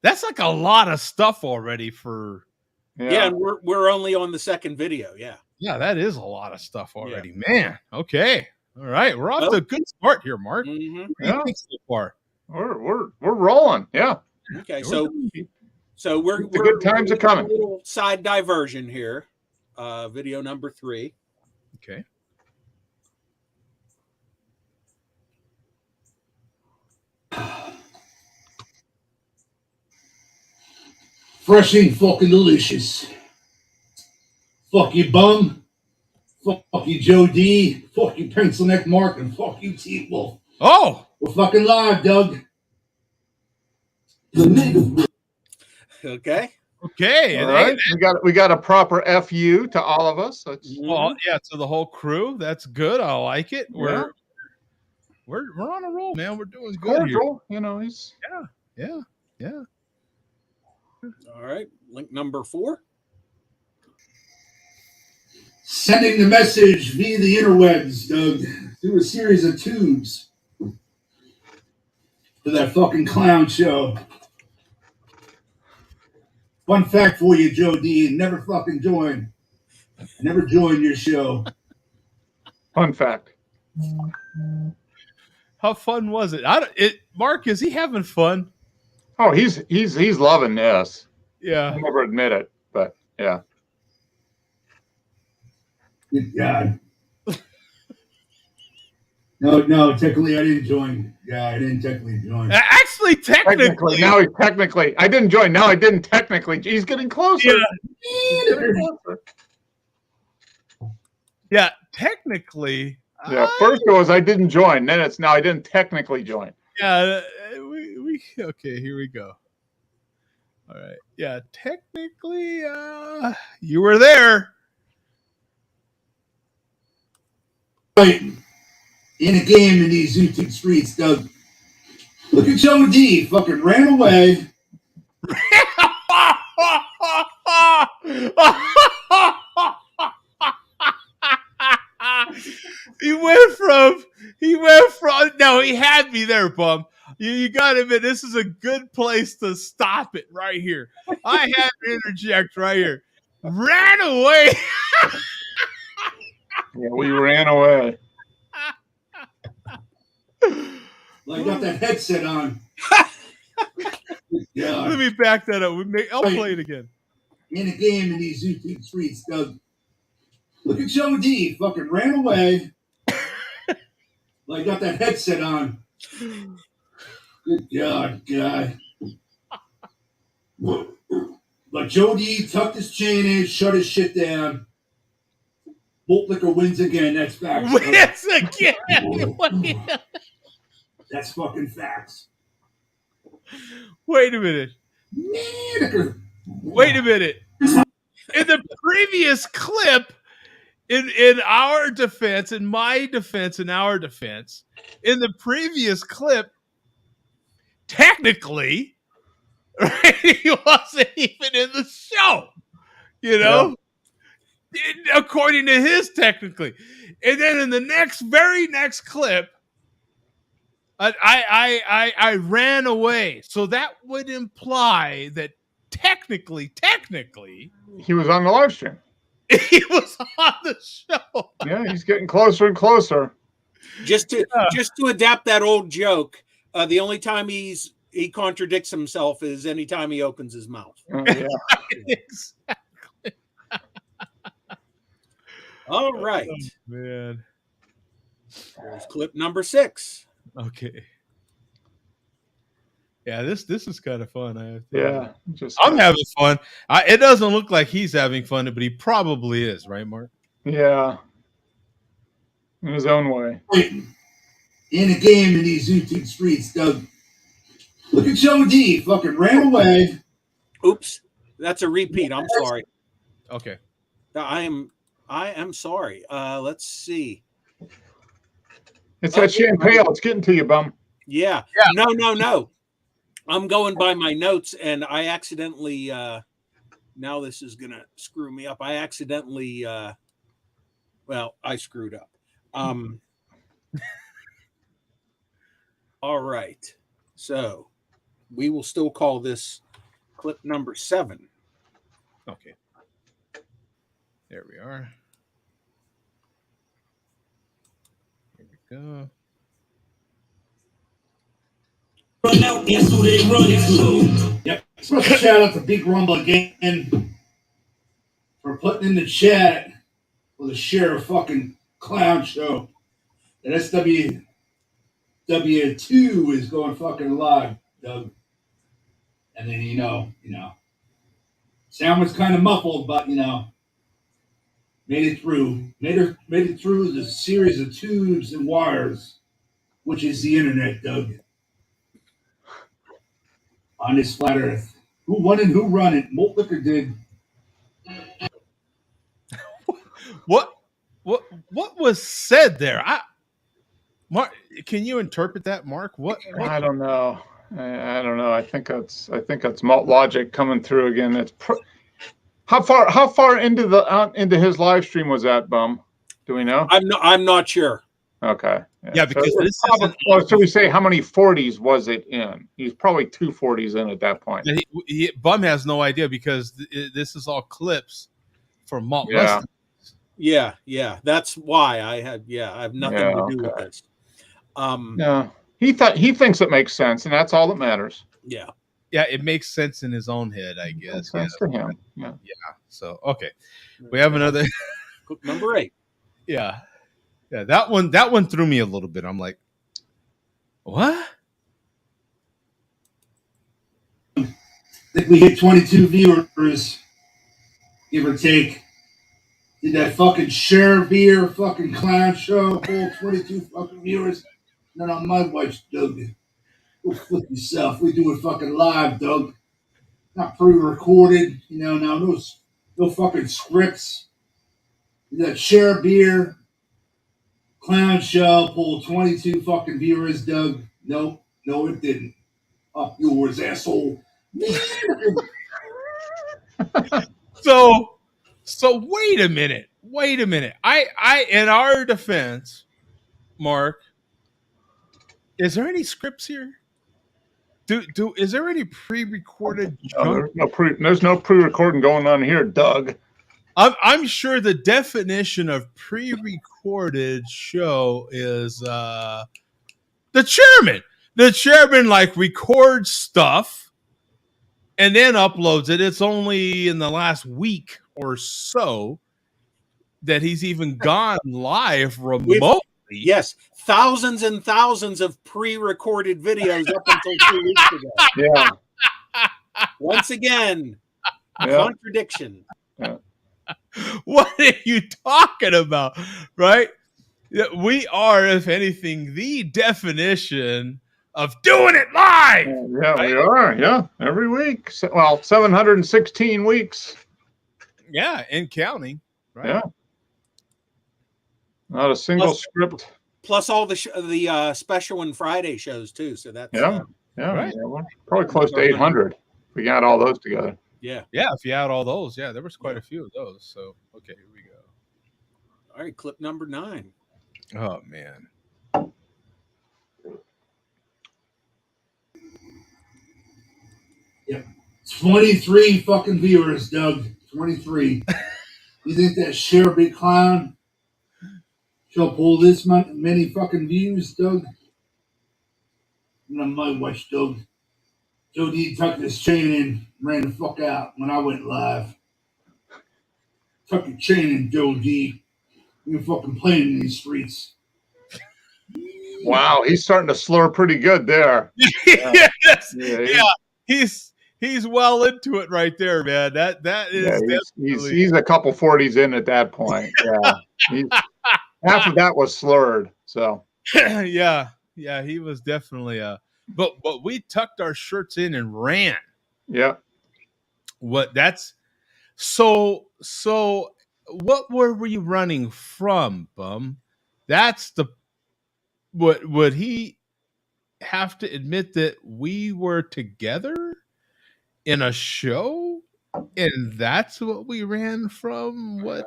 That's like a lot of stuff already for. Yeah, and we're only on the second video. Yeah, that is a lot of stuff already, man. Okay, all right, we're off to a good start here, Mark. Mm-hmm. What do you think so far? We're rolling. Yeah. Okay, so we're good times are coming. A little side diversion here. Video number 3. Okay. Fresh ain't fucking delicious. Fuck you, bum. Fuck you, Joe D. Fuck you, Pencil Neck Mark, and fuck you, T Wolf. Oh, we're fucking live, Doug. Okay. Okay. All right. We got a proper FU to all of us. Well, yeah, to the whole crew. That's good. I like it. We're on a roll, man. We're doing good here. You know, he's yeah. All right. Link number 4. Sending the message via the interwebs, Doug, through a series of tubes to that fucking clown show. Fun fact for you, Joe D. Never fucking joined. Never joined your show. Fun fact. How fun was it? Mark, is he having fun? Oh, he's loving this. Yeah. I'll never admit it, but yeah. Good God. No, technically I didn't join. Yeah, I didn't technically join. Actually, technically. Now he's technically. I didn't join. Now I didn't technically. He's getting closer. Yeah. Yeah, technically. Yeah, first it was I didn't join. Then it's now I didn't technically join. Yeah, okay, here we go. All right. Yeah, technically, you were there. Right. In a game in these YouTube streets, Doug. Look at Joe D. Fucking ran away. He went from no, he had me there, bum. You gotta admit, this is a good place to stop it right here. I had to interject right here. Ran away. Yeah, we ran away. Well, I got that headset on. Yeah. Let me back that up. I'll play it again. In a game in these YouTube streets, Doug. Look at Joe D. Fucking ran away. Well, I got that headset on. Good God, guy. But Joe D tucked his chain in, shut his shit down. Bolt Liquor wins again. That's facts. Wins again. That's fucking facts. Wait a minute. Wait a minute. In the previous clip, in our defense, in my defense, in our defense, in the previous clip, technically, Right? He wasn't even in the show, you know, according to his technically. And then in the very next clip, I ran away. So that would imply that technically, He was on the live stream. he was on the show. Yeah, he's getting closer and closer. Just to adapt that old joke, the only time he contradicts himself is anytime he opens his mouth. Yeah. Exactly. All right. Oh, man. There's clip number 6. Okay. Yeah, this is kind of fun. I'm having fun. It doesn't look like he's having fun, but he probably is, right, Mark? Yeah. In his own way. In a game in these YouTube streets, Doug. Look at Joe D. Fucking ran away. Oops. That's a repeat. I'm sorry. Okay. I am sorry. Let's see. It's that Champel. It's getting to you, bum. Yeah. No. I'm going by my notes, and I accidentally. Now this is gonna screw me up. I accidentally. I screwed up. All right. So we will still call this clip number 7. Okay. There we are. Here we go. Run out, guess who they run into? Yep. Special shout out to Big Rumble again for putting in the chat with a share of fucking clown show. And SWW2 is going fucking live, Doug. And then you know, sound was kind of muffled, but made it through. Made it through the series of tubes and wires, which is the internet, Doug. On this flat earth. Who won and who run it? Malt Liquor did. What was said there? Mark, can you interpret that, Mark? What? I don't know. I don't know. I think that's Malt Logic coming through again. It's how far into his live stream was that, bum? Do we know? I'm not sure. Okay. Yeah, because so this so we say how many 40s was it in? He's probably 2 40s in at that point. Bum has no idea because this is all clips from Malt. Yeah. That's why I have nothing to do with this. Yeah. He thinks it makes sense, and that's all that matters. Yeah. Yeah, it makes sense in his own head, I guess. Makes sense to him. Yeah. So okay, we have another number 8. Yeah. That one threw me a little bit. I'm like, what? I think we hit 22 viewers, give or take. Did that fucking share beer fucking clown show pull 22 fucking viewers? Not on my wife's, Doug. Go flip yourself. We do it fucking live, Doug. Not pre-recorded. No fucking scripts. Did that share beer clown show pull 22 fucking viewers, Doug? No, it didn't. Up yours, asshole. So wait a minute. I in our defense, Mark, is there any scripts here? Is there any pre-recorded? No, there's no pre-recording going on here, Doug. I'm sure the definition of pre-recorded show is the chairman. The chairman records stuff and then uploads it. It's only in the last week or so that he's even gone live remotely. Yes, thousands and thousands of pre-recorded videos up until 2 weeks ago. Yeah. Once again, contradiction. Yeah. What are you talking about? Right? We are, if anything, the definition of doing it live. Yeah, right? We are. Yeah, every week. Well, 716 weeks. Yeah, and counting. Right? Yeah. Not a single script. Plus all the special and Friday shows too. So that's right. Yeah, probably close to 800. We add all those together. Yeah. Yeah, if you add all those, yeah, there was quite a few of those. So okay, here we go. All right, clip number 9. Oh man. 23 fucking viewers, Doug. 23. You think that Cher big clown she'll pull this many fucking views, Doug? Not my watch, Doug. Joe D tucked his chain in, ran the fuck out when I went live. Tuck your chain in, Joe D. You're fucking playing in these streets. Wow, he's starting to slur pretty good there. Yes. Yeah, He's well into it right there, man. That is he's a couple 40s in at that point. Yeah, half of that was slurred. So yeah, he was definitely but we tucked our shirts in and ran. yeah. What that's so what were you running from, Bum? That's the would he have to admit that we were together in a show and that's what we ran from? What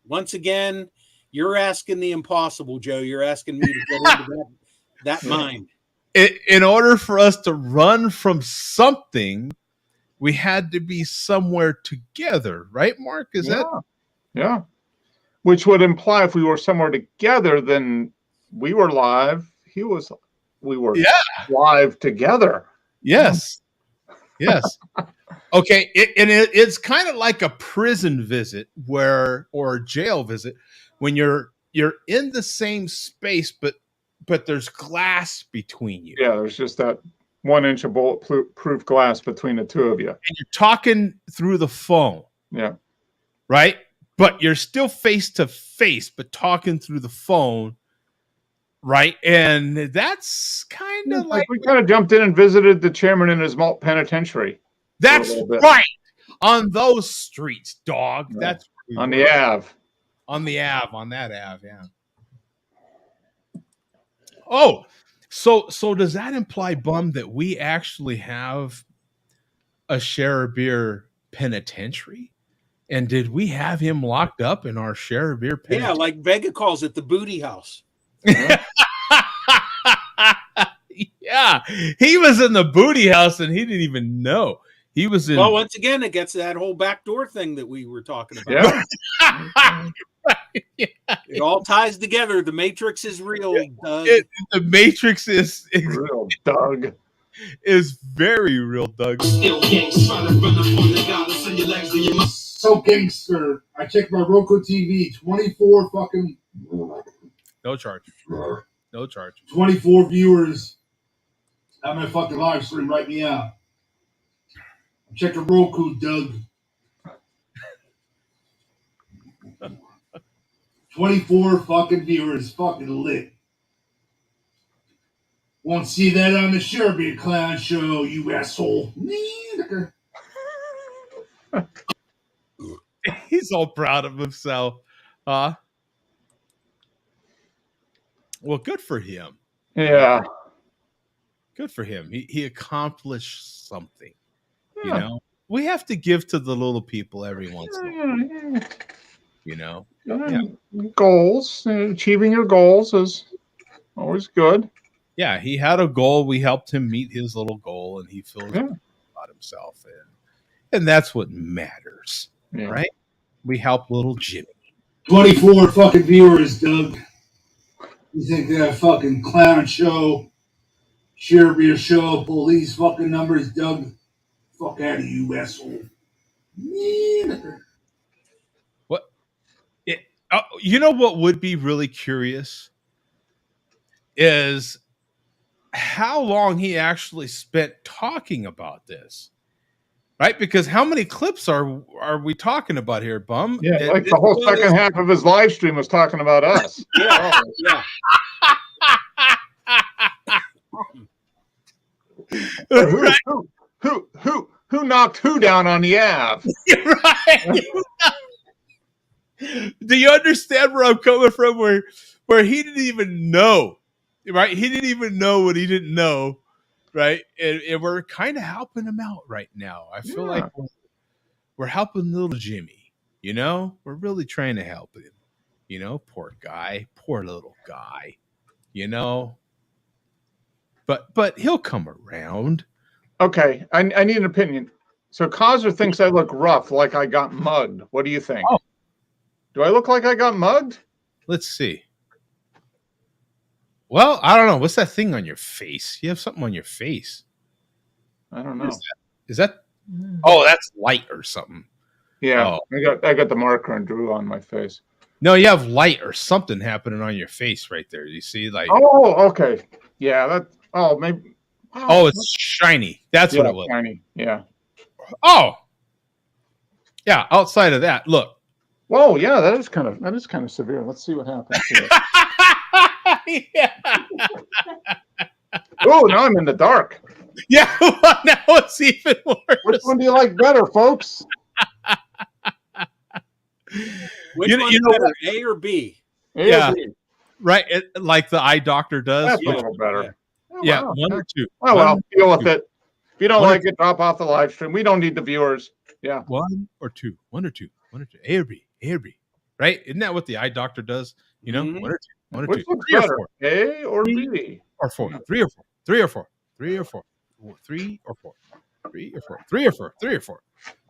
Once again, you're asking the impossible, Joe. You're asking me to get into that mind. In order for us to run from something, we had to be somewhere together, right, Mark? Is that? Yeah. Which would imply if we were somewhere together, then we were live. We were live together. Yes. Yes. Okay. It's kind of like a prison visit or a jail visit when you're in the same space, but there's glass between you. Yeah, there's just that 1 inch of bulletproof glass between the two of you. And you're talking through the phone. Yeah. Right? But you're still face to face, but talking through the phone. Right? And that's kind of like we kind of jumped in and visited the chairman in his malt penitentiary. That's right. On those streets, dog. Yeah. That's on the Ave. On the Ave, on that Ave, yeah. Oh, so does that imply, Bum, that we actually have a Share a Beer penitentiary? And did we have him locked up in our Share a Beer penitentiary? Yeah, like Vega calls it, the booty house. Yeah, he was in the booty house and he didn't even know. He was in. Well, once again, it gets that whole backdoor thing that we were talking about. Yeah. Yeah. It all ties together. The Matrix is real, Doug. The Matrix is real, Doug. Is very real, Doug. So gangster. I checked my Roku TV. 24 fucking. No charge. No charge. 24 viewers. I'm in a fucking live stream. Write me out. Check the Roku, Doug. 24 fucking viewers. Fucking lit. Won't see that on the Sherby Clown Show, you asshole. He's all proud of himself. Well, good for him. Yeah. Good for him. He accomplished something. Yeah. You know, we have to give to the little people every once in a while. You know, goals, achieving your goals is always good. Yeah, he had a goal. We helped him meet his little goal, and he feels good about himself, and that's what matters, right? We help little Jimmy. 24 fucking viewers, Doug. You think that fucking clown show, Sherby show, police fucking numbers, Doug? Fuck out of you, asshole. What? You know what would be really curious is how long he actually spent talking about this, right? Because how many clips are we talking about here, Bum? Yeah, like the whole second half of his live stream was talking about us. Yeah, yeah. Who knocked who down on the Ave? Right. Do you understand where I'm coming from? Where he didn't even know, right? He didn't even know what he didn't know, right? And we're kind of helping him out right now. I feel like we're helping little Jimmy. You know, we're really trying to help him. You know, poor guy, poor little guy. You know, but he'll come around. Okay, I need an opinion. So Causer thinks I look rough, like I got mugged. What do you think? Oh. Do I look like I got mugged? Let's see. Well, I don't know. What's that thing on your face? You have something on your face. I don't know. Is that? Oh, that's light or something. Yeah, Oh. I got the marker and drew on my face. No, you have light or something happening on your face right there. You see, like oh, okay, yeah, that. Oh, maybe. Oh, it's shiny. That's what it was. Shiny. Yeah. Oh, yeah. Outside of that, look. Whoa, yeah, that is kind of severe. Let's see what happens here. Yeah. Oh, now I'm in the dark. Yeah, well, now it's even worse. Which one do you like better, folks? Which one's better, A or B? Yeah, right. Like the eye doctor does. That's a little better. Yeah, wow. 1 or 2. Oh well, deal with it. If you don't One like it, drop off the live stream. We don't need the viewers. Yeah. 1 or 2. 1 or 2. 1 or 2. A or B. A or B. Right? Isn't that what the eye doctor does? You know, 1 or 2. 1 or 2. Which looks 3 or better, 4. A or B? Or 4. 3 or 4. 3 or 4. 3 or 4. 3 or 4. 3 or 4. 3 or 4. 3 or 4.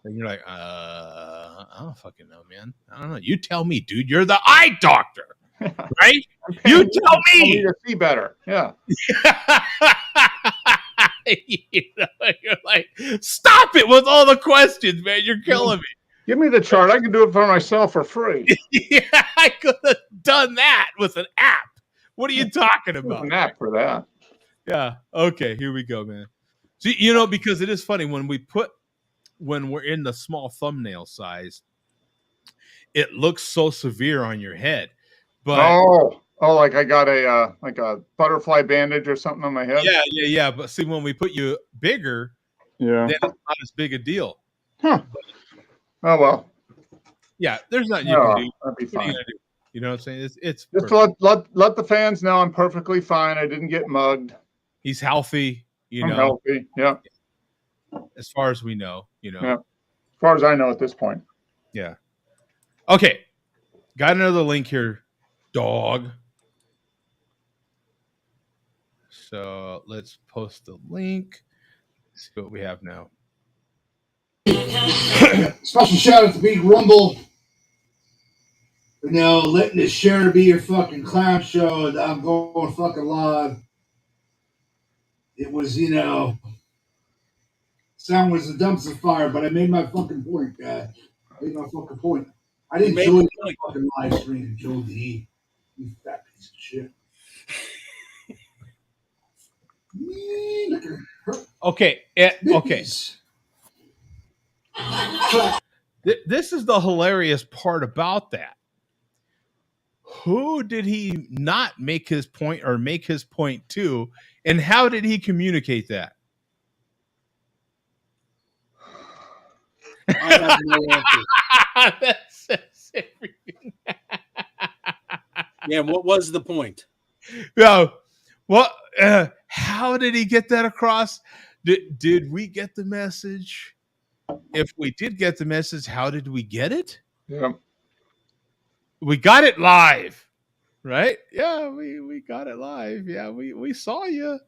And you're like, I don't fucking know, man. I don't know. You tell me, dude. You're the eye doctor, right? You tell me. To see better. Yeah. You know, you're like, stop it with all the questions, man. You're killing me. Give me the chart. I can do it for myself for free. Yeah, I could have done that with an app. What are you talking about? An app for that. Yeah. Okay. Here we go, man. See, you know, because it is funny when we're in the small thumbnail size, it looks so severe on your head. But like I got a butterfly bandage or something on my head. Yeah. But see, when we put you bigger, then it's not as big a deal. Huh. Oh well. Yeah, there's nothing you can do. That'd be fine. You know what I'm saying? It's just let the fans know I'm perfectly fine. I didn't get mugged. He's healthy. I'm healthy. Yeah. As far as we know, Yeah. As far as I know at this point. Yeah. Okay. Got another link here, dog. So let's post the link. Let's see what we have now. Special shout out to Big Rumble. Letting the share be your fucking clown show, and I'm going fucking live. It was, sound was the dumpster fire, but I made my fucking point, guy. I made my fucking point. I didn't join the fucking live stream, Joe D. You fat piece of shit. Okay. Okay. This is the hilarious part about that. Who did he not make his point or make his point to, and how did he communicate that? I have no answer. That says everything. Yeah, what was the point? No, what? How did he get that across? Did we get the message? If we did get the message, how did we get it? Yeah. We got it live, right? Yeah, we got it live. Yeah, we saw you.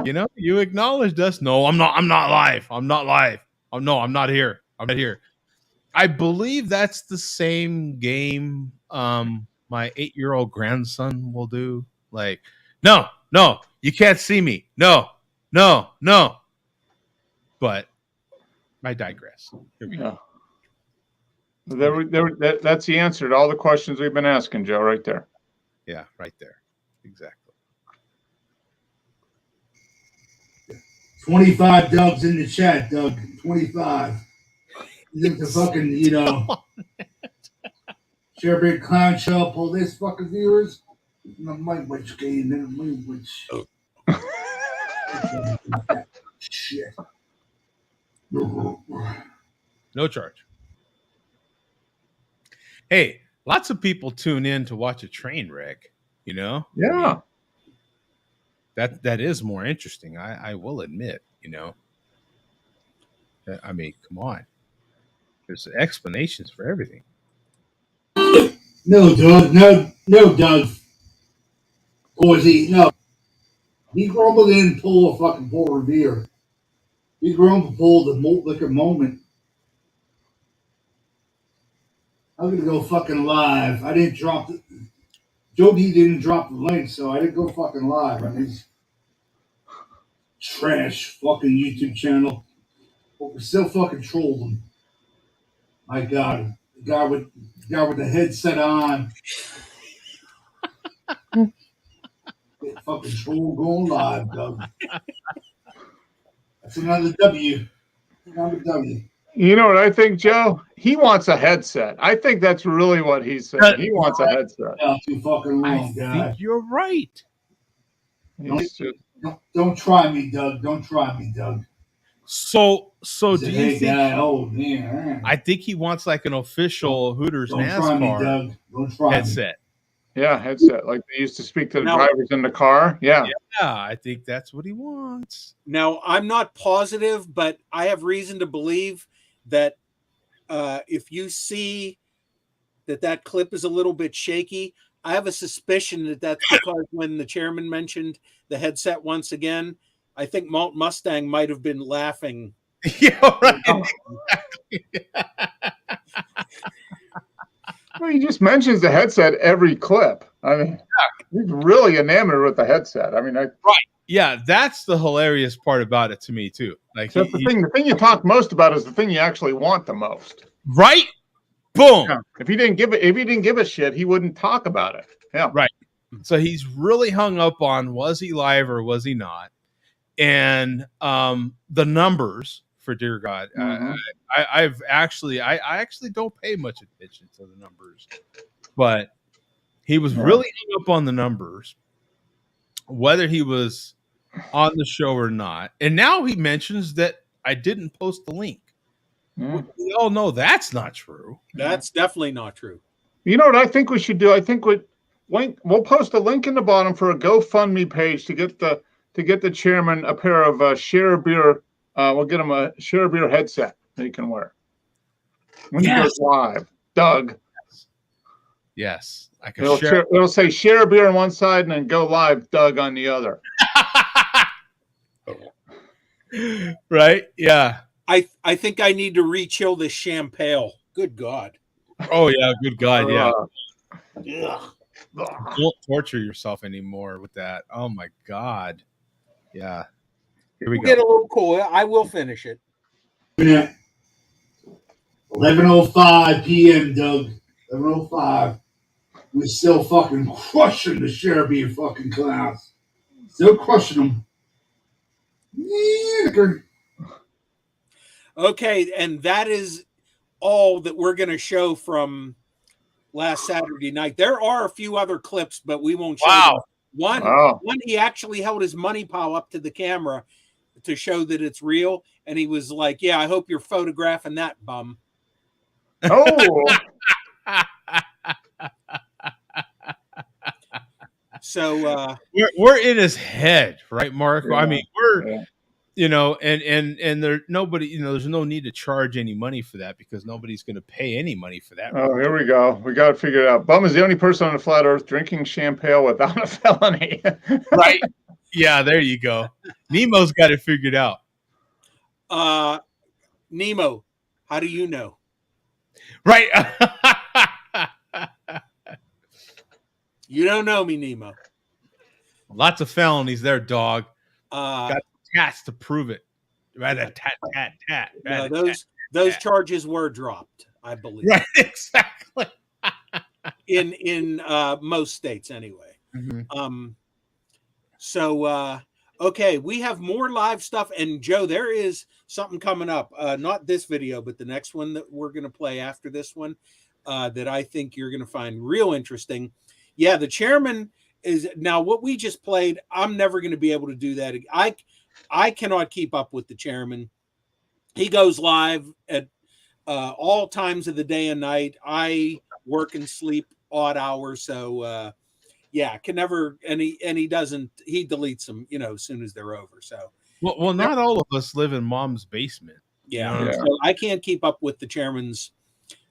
You acknowledged us. No, I'm not live. I'm not live. Oh no, I'm not here. I'm not here. I believe that's the same game my 8-year-old grandson will do. Like, no, you can't see me. No. But I digress. Here we go. That's the answer to all the questions we've been asking, Joe, right there. Yeah, right there. Exactly. 25 Doug's in the chat, Doug. 25. You think the fucking, share big clown show, pull this fucking viewers? No language game, no language. Shit. No charge. Hey, lots of people tune in to watch a train wreck, Yeah. That is more interesting. I will admit, you know. I mean, come on. There's explanations for everything. No, Doug. No, Doug. No. He grumbled in and pulled a fucking Paul Revere. He grumbled pulled the malt liquor moment. I'm gonna go fucking live. I didn't drop the Joe B didn't drop the link, so I didn't go fucking live on his trash fucking YouTube channel. But we still fucking trolled him. My God, the guy with the headset on. Get fucking troll going live, Doug. That's another W. Another W. You know what I think, Joe? He wants a headset. I think that's really what he's saying. He wants a headset. Yeah, too fucking I long, guy. think you're right. Don't try me, Doug. Don't try me, Doug. So do you hey, think? Guy, oh man, I think he wants like an official Hooters don't try me, NASCAR Doug. Don't try headset. Yeah, headset. Like they used to speak to the drivers in the car. Yeah. Yeah, I think that's what he wants. Now, I'm not positive, but I have reason to believe that if you see that clip is a little bit shaky, I have a suspicion that that's because when the chairman mentioned the headset once again, I think Malt Mustang might have been laughing. Yeah, right. Well, he just mentions the headset every clip. I mean, he's really enamored with the headset. I mean, right. Yeah, that's the hilarious part about it to me too. Like the thing you talk most about is the thing you actually want the most. Right? Boom. Yeah. If he didn't give a shit, he wouldn't talk about it. Yeah. Right. So he's really hung up on was he live or was he not? And the numbers, for dear God, I actually don't pay much attention to the numbers, but he was really hung up on the numbers, whether he was on the show or not. And now he mentions that I didn't post the link. We all know that's not true. That's definitely not true. You know what I think we should do? I think we'll post a link in the bottom for a GoFundMe page to get the chairman a pair of Share Beer. We'll get him a Share Beer headset that he can wear when he goes live. Doug. Yes. It'll say Share Beer on one side and then Go Live Doug on the other. Right? Yeah. I think I need to re-chill this Champel. Good God. Oh yeah, good God, yeah. Don't torture yourself anymore with that. Oh my God. Yeah. Here we go. Get a little cool. I will finish it. 11:05 p.m., Doug. 11:05. We're still fucking crushing the Share Beer fucking clowns. Still crushing them. Yeah. Okay, and that is all that we're going to show from last Saturday night. There are a few other clips, but we won't show them. One, he actually held his money pile up to the camera to show that it's real, and he was like, "Yeah, I hope you're photographing that bum." Oh. So we're in his head, right, Mark? Yeah, I mean, we're you know, and there's nobody, you know, there's no need to charge any money for that because nobody's going to pay any money for that. Oh, here we go. We got to figure it out. Bum is the only person on the flat earth drinking Champel without a felony. Right? Yeah, there you go. Nemo's got it figured out. Nemo, how do you know? Right. You don't know me, Nemo. Lots of felonies there, dog. Got tats to prove it. Right, a tat. No, those charges were dropped, I believe. Right, exactly. in most states, anyway. Mm-hmm. Okay, we have more live stuff, and Joe, there is something coming up. Not this video, but the next one that we're going to play after this one, that I think you're going to find real interesting. Yeah, the chairman is now what we just played. I'm never going to be able to do that. I cannot keep up with the chairman. He goes live at all times of the day and night. I work and sleep odd hours, so can never, and he doesn't, he deletes them, as soon as they're over. So Well, not all of us live in mom's basement. yeah, You know? so I can't keep up with the chairman's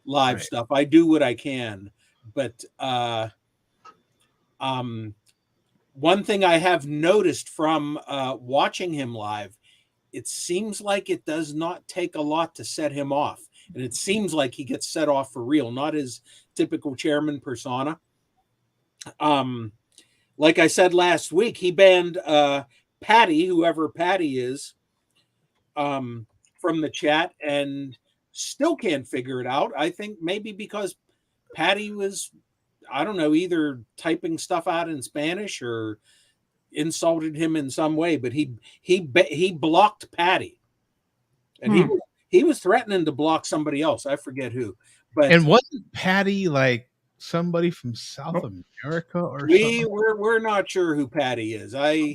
live Right. stuff. I do what I can, but one thing I have noticed from watching him live, it seems like it does not take a lot to set him off, and it seems like he gets set off for real, not his typical chairman persona. Like I said last week, he banned Patty, whoever Patty is, from the chat, and still can't figure it out. I think maybe because Patty was, I don't know, either typing stuff out in Spanish or insulted him in some way, but he blocked Patty, and he was threatening to block somebody else. I forget who, but And wasn't Patty like somebody from South America or something? we're not sure who Patty is. I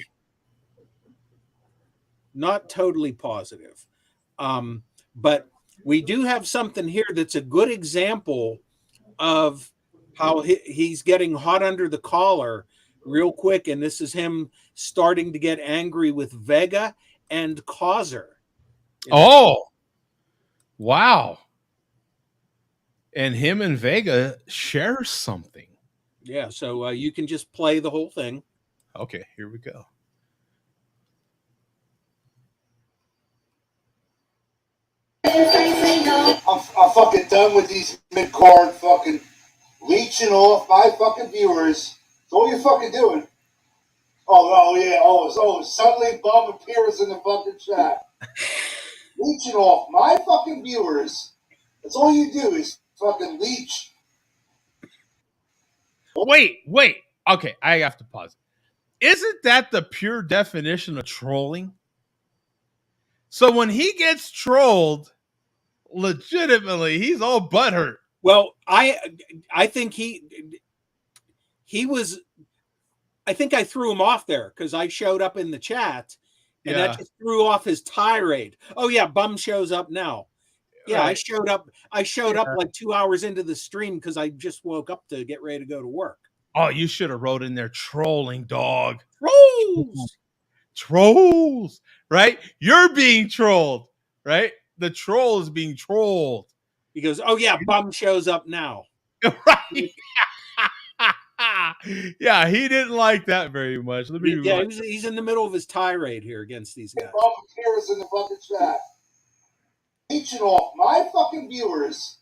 not totally positive, but we do have something here that's a good example of how he's getting hot under the collar real quick, and this is him starting to get angry with Vega and Causer. Oh, wow. And him and Vega share something. Yeah, so you can just play the whole thing. Okay, here we go. I'm fucking done with these mid-card fucking leeching off my fucking viewers. That's all you're fucking doing. Suddenly Bob appears in the fucking chat. Leeching off my fucking viewers. That's all you do is fucking leech. Wait. Okay, I have to pause. Isn't that the pure definition of trolling? So when he gets trolled, legitimately, he's all butthurt. Well, I think he was. I think I threw him off there because I showed up in the chat, and that just threw off his tirade. Oh yeah, bum shows up now. Yeah, right. I showed up like 2 hours into the stream because I just woke up to get ready to go to work. Oh, you should have wrote in there trolling, dog. Trolls, right? You're being trolled, right? The troll is being trolled. He goes, oh yeah, bum shows up now. Right. Yeah, he didn't like that very much. He's in the middle of his tirade here against these guys. Bob appears in the fucking chat. Leeching off my fucking viewers.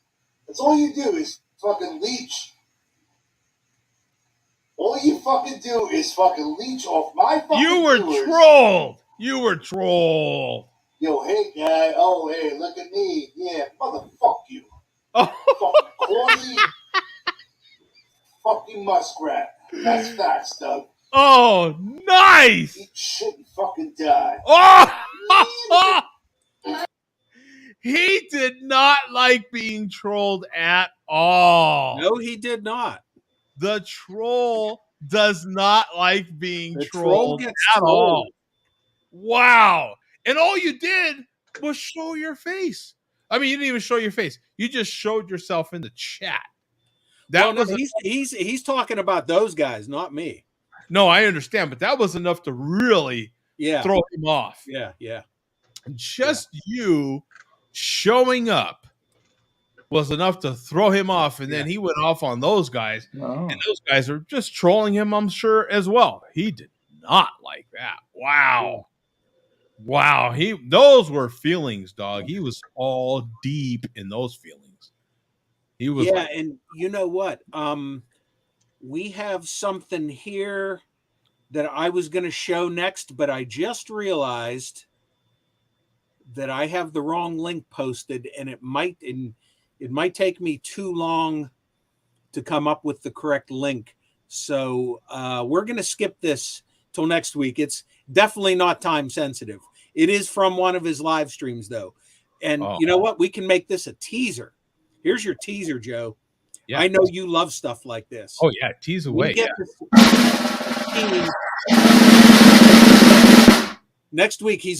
That's all you do is fucking leech. All you fucking do is fucking leech off my fucking viewers. You were trolled. Yo, hey, guy. Oh, hey, look at me. Yeah, motherfuck you. Oh. Fucking corny. Fucking muskrat. That's facts, Doug. Oh, nice. Eat shit and fucking die. Oh! He did not like being trolled at all. No, he did not. The troll does not like being trolled at all. Wow. And all you did was show your face. I mean, you didn't even show your face. You just showed yourself in the chat. He's talking about those guys, not me. No, I understand, but that was enough to really throw him off. Yeah. Just you showing up was enough to throw him off, and then he went off on those guys, and those guys are just trolling him, I'm sure, as well. He did not like that. Wow. Those were feelings, dog. He was all deep in those feelings. He was and you know what? We have something here that I was going to show next, but I just realized that I have the wrong link posted, and it might take me too long to come up with the correct link. So we're going to skip this till next week. It's definitely not time sensitive. It is from one of his live streams, though. And you know what? We can make this a teaser. Here's your teaser, Joe. Yeah. I know you love stuff like this. Oh, yeah. Tease away. Next week, his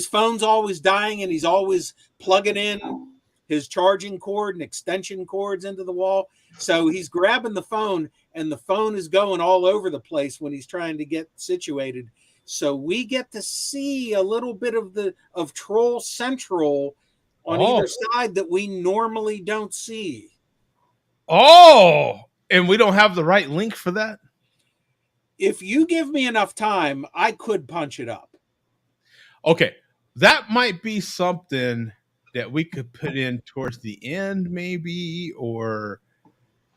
phone's always dying, and he's always plugging in his charging cord and extension cords into the wall. So he's grabbing the phone and the phone is going all over the place when he's trying to get situated. So we get to see a little bit of Troll Central on either side that we normally don't see. Oh, and we don't have the right link for that? If you give me enough time, I could punch it up. Okay, that might be something that we could put in towards the end, maybe, or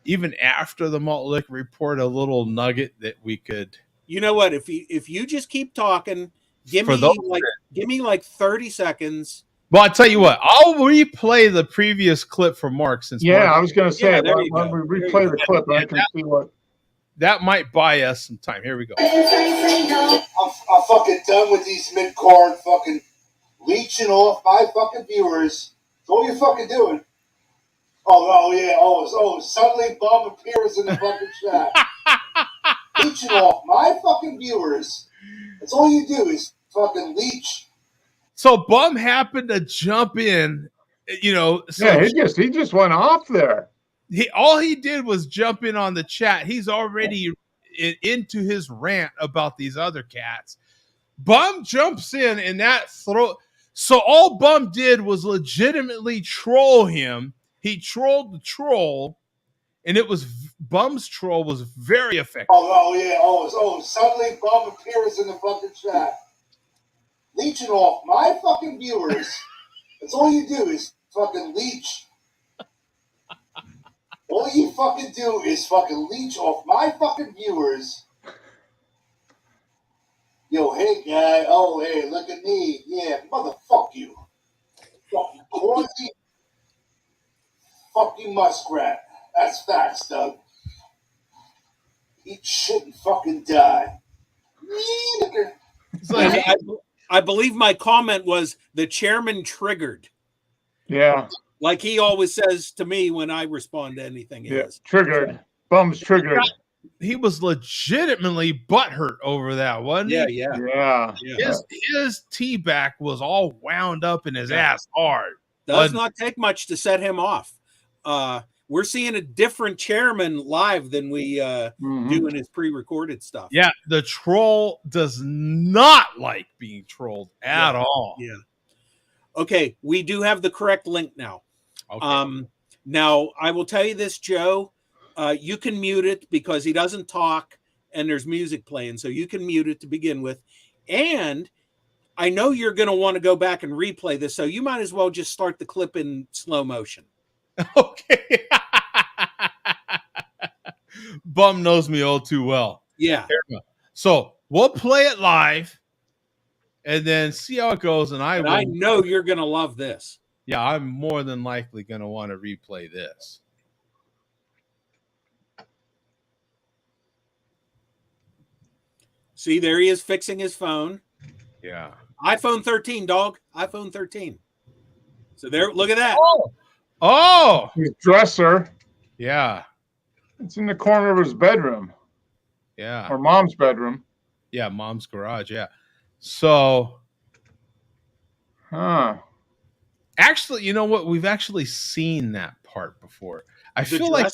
even after the malt liquor report, a little nugget that we could. You know what? If you just keep talking, give me like 30 seconds. Well, I tell you what, I'll replay the previous clip for Mark. Since Yeah, Mark, I was going to say, there why you don't go. we replay the clip and I can see what. that might buy us some time. Here we go. I'm fucking done with these mid-card fucking leeching off my fucking viewers. That's all you're fucking doing. Suddenly Bob appears in the fucking chat. Leeching off my fucking viewers. That's all you do is fucking leech. So Bum happened to jump in, So Yeah, he just went off there. all he did was jump in on the chat. He's already into his rant about these other cats. Bum jumps in and so all Bum did was legitimately troll him. He trolled the troll, and Bum's troll was very effective. Suddenly Bob appears in the fucking chat. Leeching off my fucking viewers. That's all you do is fucking leech. All you fucking do is fucking leech off my fucking viewers. Yo, hey guy. Oh, hey, look at me. Yeah, motherfuck you. Fucking corny. Fuck you, muskrat. That's facts, Doug. Eat shit and fucking die. I believe my comment was the chairman triggered. Yeah. Like he always says to me when I respond to anything. Yeah, triggered. Bum's triggered. He was legitimately butthurt over that, wasn't he? Yeah. His tea back was all wound up in his ass hard. Does not take much to set him off. We're seeing a different chairman live than we do in his pre-recorded stuff. Yeah, the troll does not like being trolled at all. Yeah. Okay, we do have the correct link now. Okay. Now, I will tell you this, Joe. You can mute it because he doesn't talk and there's music playing. So you can mute it to begin with. And I know you're going to want to go back and replay this. So you might as well just start the clip in slow motion. Okay. Bum knows me all too well. Yeah. So we'll play it live and then see how it goes. And I know you're going to love this. Yeah, I'm more than likely going to want to replay this. See, there he is fixing his phone. Yeah. iPhone 13, dog. iPhone 13. So there, look at that. Oh, his dresser. Yeah. It's in the corner of his bedroom. Yeah. Or mom's bedroom. Yeah, mom's garage. Yeah. So. Actually, you know what? We've actually seen that part before. I feel like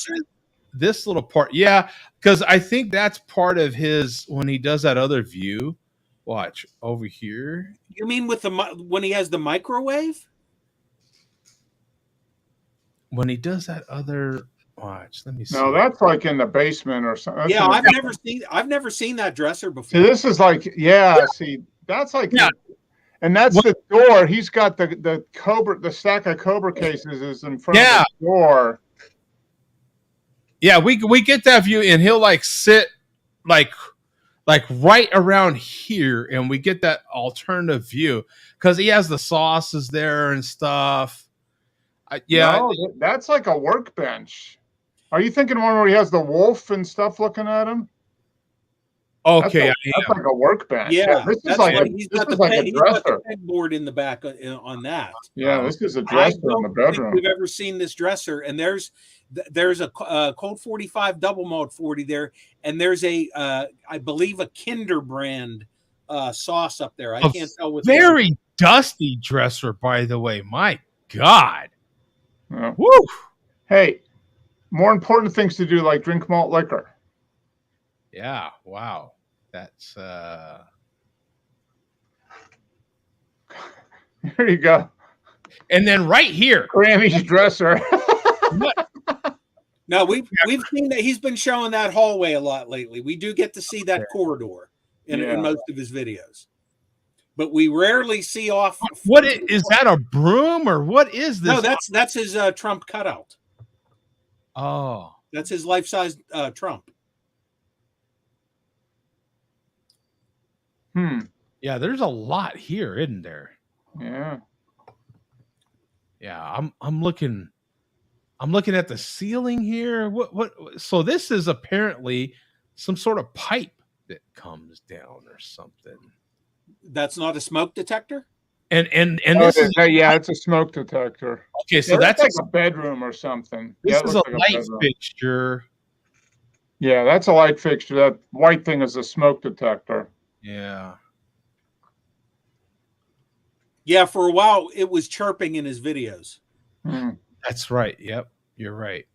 this little part. Yeah, because I think that's part of his when he does that other view. Watch over here. You mean with when he has the microwave? When he does that other watch, let me see. No, that's like in the basement or something. That's I've never seen that dresser before. See, this is like, see, that's like, and that's the door. He's got the stack of Cobra cases is in front of the door. Yeah, we get that view, and he'll like sit like right around here, and we get that alternative view because he has the sauces there and stuff. No, that's like a workbench. Are you thinking one where he has the wolf and stuff looking at him? Okay, that's like a workbench. Yeah, this is like a dresser. Pegboard in the back on that. Yeah, this is a dresser in the bedroom. We've ever seen this dresser, and there's a Colt 45 double malt 40 there, and there's I believe a Kinder brand sauce up there. I can't tell what. Very dusty dresser, by the way. My God. Yeah. Woo. Hey, more important things to do like drink malt liquor. Yeah. Wow. That's There you go. and then right here. Grammy's dresser. No, we've seen that he's been showing that hallway a lot lately. We do get to see that corridor in most of his videos, but we rarely see off. What is that? A broom or what is this? No, that's his Trump cutout. Oh, that's his life-size Trump. Yeah, there's a lot here, isn't there? Yeah. Yeah, I'm looking at the ceiling here. What so this is apparently some sort of pipe that comes down or something. That's not a smoke detector? And this is it's a smoke detector. Okay, so that's like a bedroom or something. This is a light fixture. Yeah, that's a light fixture. That white thing is a smoke detector. Yeah. Yeah, for a while it was chirping in his videos. That's right. Yep, you're right.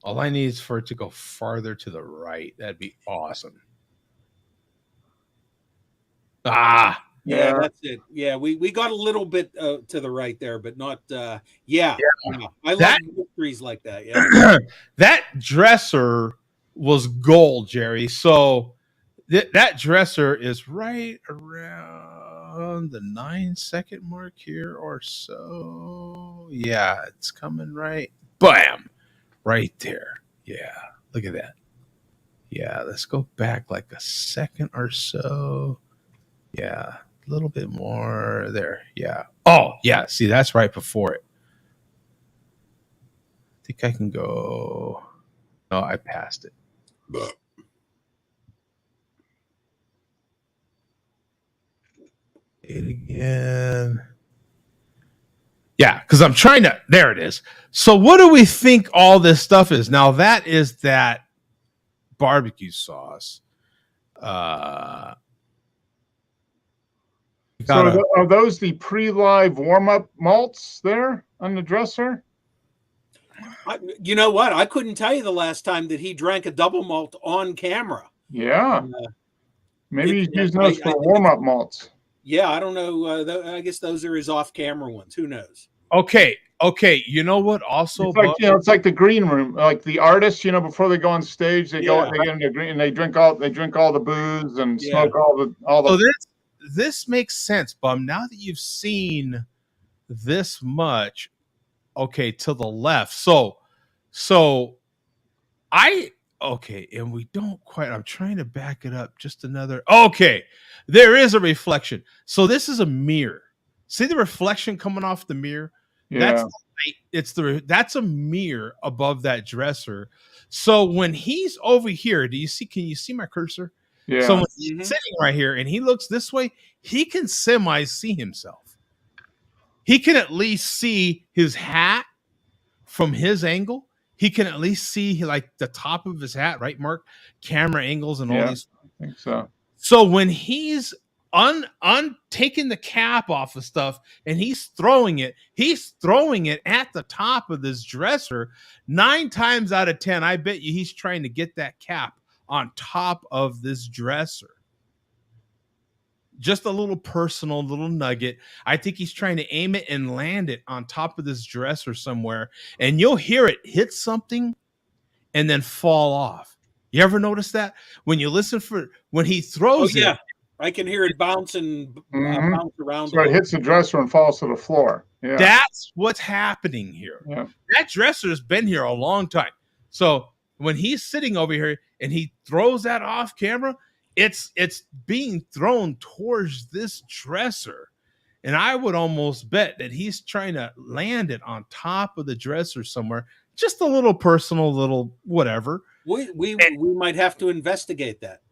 All I need is for it to go farther to the right. That'd be awesome. Ah, yeah, that's it. Yeah, we got a little bit to the right there, but not. Yeah. I love victories like that. Yeah, that dresser was gold, Jerry. So that dresser is right around the 9-second mark here or so. Yeah, it's coming right. Bam. Right there. Yeah. Look at that. Yeah. Let's go back like a second or so. Yeah. A little bit more there. Yeah. Oh, yeah. See, that's right before it. I think I can go. No, I passed it. It again. Yeah, because I'm trying to. There it is. So, what do we think all this stuff is? Now, that is that barbecue sauce. So, are those the pre-live warm-up malts there on the dresser? You know what? I couldn't tell you the last time that he drank a double malt on camera. Yeah. Maybe he's using those for warm-up malts. Yeah, I don't know. I guess those are his off-camera ones. Who knows? Okay. You know what? Also, it's like, it's like the green room, like the artists. Before they go on stage, they go, they get into green, and they drink all the booze and smoke all the. So this makes sense, Bum. Now that you've seen this much, okay, to the left. So and we don't quite. I'm trying to back it up just another. Okay, there is a reflection. So this is a mirror. See the reflection coming off the mirror? Yeah. That's a mirror above that dresser. So when he's over here, can you see my cursor? Yeah. So when he's sitting right here and he looks this way, he can see himself. He can at least see his hat from his angle. He can at least see like the top of his hat, right, Mark? Camera angles and all these. I think so. So when he's taking the cap off of stuff and he's throwing it at the top of this dresser. 9 times out of 10, I bet you he's trying to get that cap on top of this dresser. Just a little personal little nugget. I think he's trying to aim it and land it on top of this dresser somewhere, and you'll hear it hit something and then fall off. You ever notice that when you listen for when he throws it? I can hear it bounce bounce around. So it hits the dresser and falls to the floor. Yeah, that's what's happening here. Yeah. That dresser has been here a long time. So when he's sitting over here and he throws that off camera, it's being thrown towards this dresser. And I would almost bet that he's trying to land it on top of the dresser somewhere. Just a little personal, little whatever. We might have to investigate that.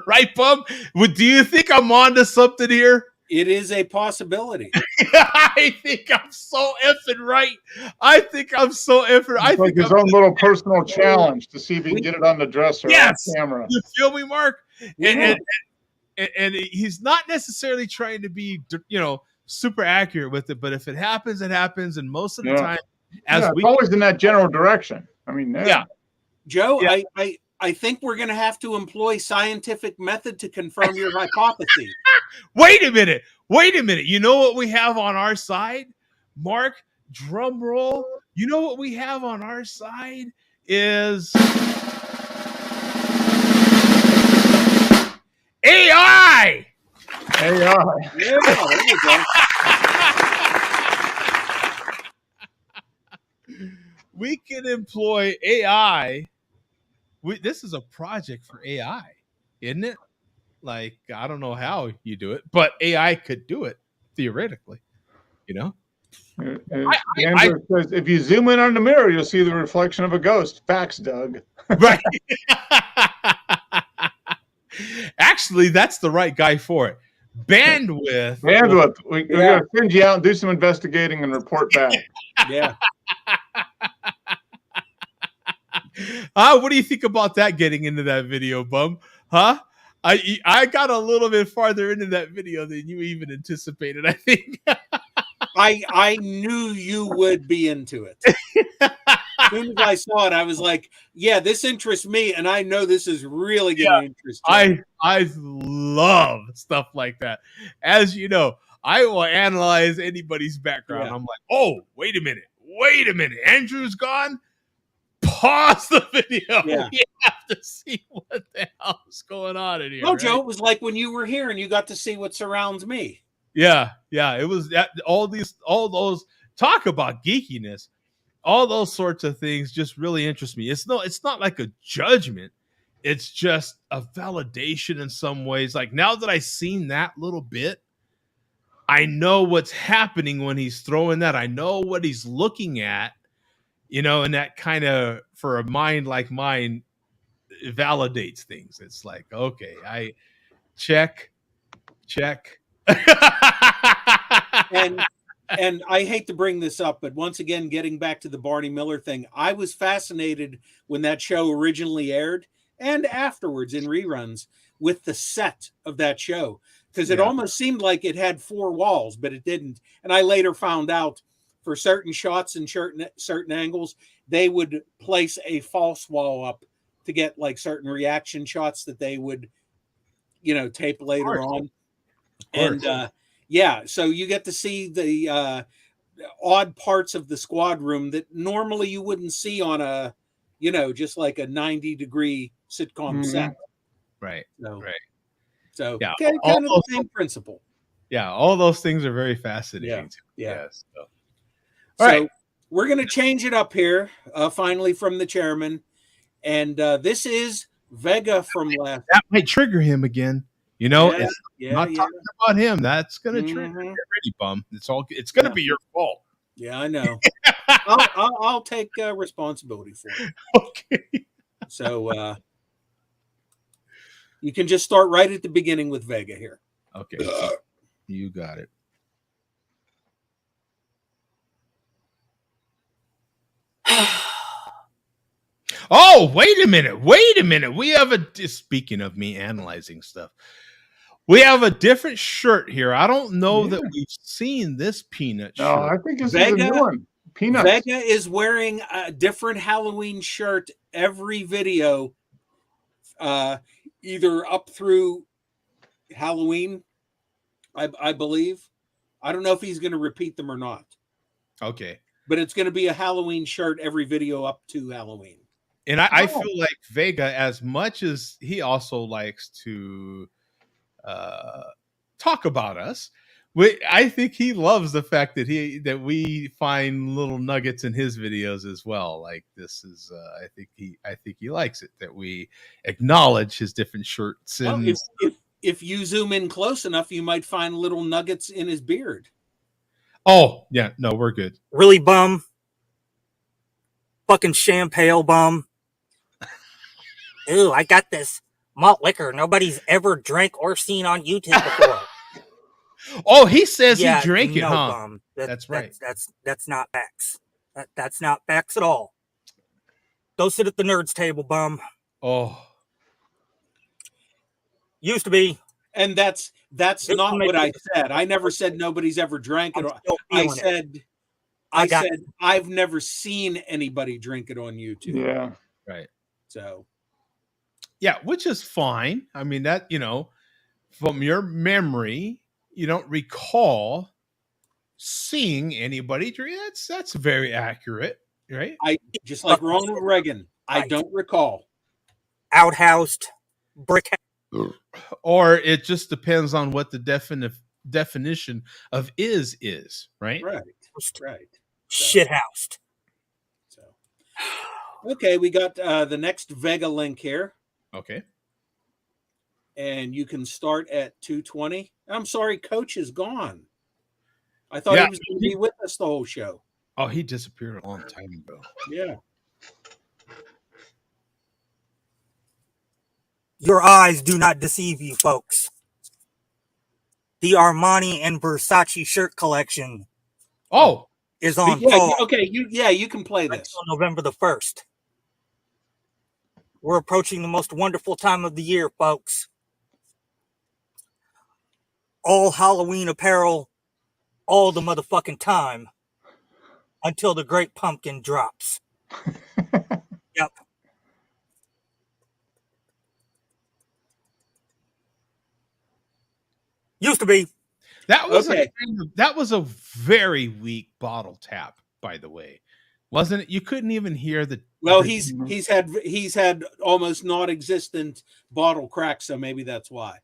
Right, Bum? Do you think I'm onto something here? It is a possibility. I think I'm so effing right. I think his own little personal challenge to see if he can get it on the dresser on camera. You feel me, Mark? And he's not necessarily trying to be, super accurate with it. But if it happens, it happens. And most of the time, it's always in that general direction. I mean, Joe, I think we're going to have to employ scientific method to confirm your hypothesis. Wait a minute. You know what we have on our side? Mark, drum roll. You know what we have on our side is AI. Yeah, there you go. We can employ AI. This is a project for AI, isn't it? Like, I don't know how you do it, but AI could do it theoretically, Andrew says, if you zoom in on the mirror, you'll see the reflection of a ghost. Facts, Doug. Right. Actually, that's the right guy for it. Bandwidth. We're going to send you out and do some investigating and report back. Yeah. What do you think about that getting into that video, Bum? Huh? I got a little bit farther into that video than you even anticipated, I think. I knew you would be into it. As soon as I saw it, I was like, yeah, this interests me, and I know this is really going to interest you. I love stuff like that. As you know, I will analyze anybody's background. Yeah. I'm like, oh, wait a minute. Andrew's gone? Pause the video. Yeah. You have to see what the hell is going on in here. No, right? Joe, it was like when you were here and you got to see what surrounds me. Yeah. It was all those talk about geekiness. All those sorts of things just really interest me. It's not like a judgment. It's just a validation in some ways. Like, now that I've seen that little bit, I know what's happening when he's throwing that. I know what he's looking at, and that kind of, for a mind like mine, it validates things. It's like, okay, I check. And I hate to bring this up, but once again, getting back to the Barney Miller thing, I was fascinated when that show originally aired and afterwards in reruns with the set of that show, because it almost seemed like it had four walls, but it didn't. And I later found out for certain shots and certain angles, they would place a false wall up to get like certain reaction shots that they would, tape later on. And so you get to see the odd parts of the squad room that normally you wouldn't see on a, just like a 90-degree sitcom set. Right. So yeah, kind of the same principle. Yeah, all those things are very fascinating. Yeah. So right. We're going to change it up here, finally, from the chairman. And this is Vega from last. That might trigger him again. Not talking about him. That's going to trigger. Get ready, Bum. It's going to be your fault. Yeah, I know. I'll take responsibility for it. Okay. So you can just start right at the beginning with Vega here. Okay. You got it. Oh, wait a minute. We have speaking of me analyzing stuff, we have a different shirt here. I don't know that we've seen this Peanut shirt. No, I think it's a new one. Peanuts. Vega is wearing a different Halloween shirt every video, either up through Halloween, I believe. I don't know if he's going to repeat them or not. Okay. But it's going to be a Halloween shirt every video up to Halloween. And I feel like Vega, as much as he also likes to talk about us, I think he loves the fact that we find little nuggets in his videos as well. Like, this is, I think he likes it that we acknowledge his different shirts. And well, if you zoom in close enough, you might find little nuggets in his beard. Oh yeah, no, we're good. Really, Bum? Fucking Champel, Bum. Ooh, I got this malt liquor nobody's ever drank or seen on YouTube before. Oh, he says he drank it, huh? Bum. That's right. That's not facts. That's not facts at all. Go sit at the nerds table, Bum. Oh. Used to be. And that's This not will make what I it- said. I never said nobody's ever drank it. I'm still I feeling it. said I I got said I've never seen anybody drink it on YouTube. Yeah. Right. So Yeah, which is fine. I mean, that, from your memory, you don't recall seeing anybody drink. That's very accurate, right? I just like Ronald Reagan. I don't recall. outhoused brick house. Or it just depends on what the definition of is, right? Right. Right. Shit housed. So okay, we got the next Vega link here. Okay. And you can start at 2:20. I'm sorry, Coach is gone. I thought Yeah. he was going to be with us the whole show. Oh, he disappeared a long time ago. Yeah. Your eyes do not deceive you, folks. The Armani and Versace shirt collection Oh, is on Yeah, fall okay, you can play this. until November the 1st. We're approaching the most wonderful time of the year, folks. All Halloween apparel, all the motherfucking time, until the Great Pumpkin drops. Yep. Used to be. that was Okay. that was a very weak bottle tap, by the way, wasn't it? You couldn't even hear the. Well, the- he's had almost non-existent bottle cracks, so maybe that's why.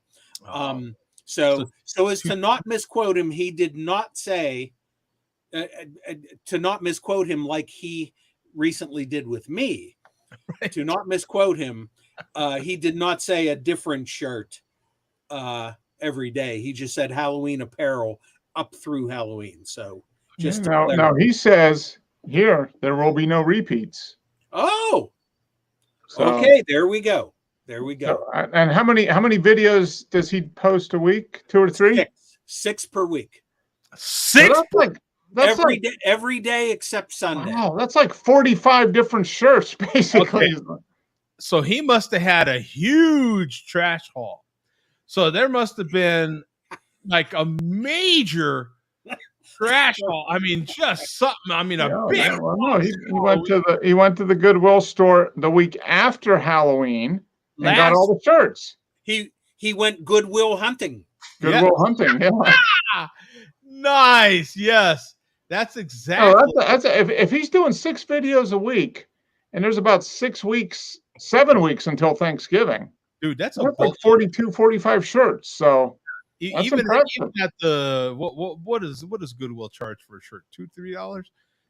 Oh. So as to not misquote him, he did not say to not misquote him like he recently did with me. Right. To not misquote him, he did not say a different shirt every day. He just said Halloween apparel up through Halloween. So just to now clarify. he says here there will be no repeats. Oh, So, okay. There we go. There we go. so, and how many videos does he post a week? 2 or 3? Six per week. So 6. that's Every day except Sunday. wow, that's like 45 different shirts basically. Okay. So he must have had a huge trash haul. So there must have been like a major trash haul. I mean, just something. I mean, a Yeah, big. yeah, well, no, he went to the Goodwill store the week after Halloween and got all the shirts. He went Goodwill hunting. Goodwill hunting. Yeah. Nice. Yes, that's exactly. No, if he's doing 6 videos a week, and there's about 7 weeks until Thanksgiving. Dude, that's Like 42, 45 shirts. So that's even impressive. at the what does Goodwill charge for a shirt? $2-3?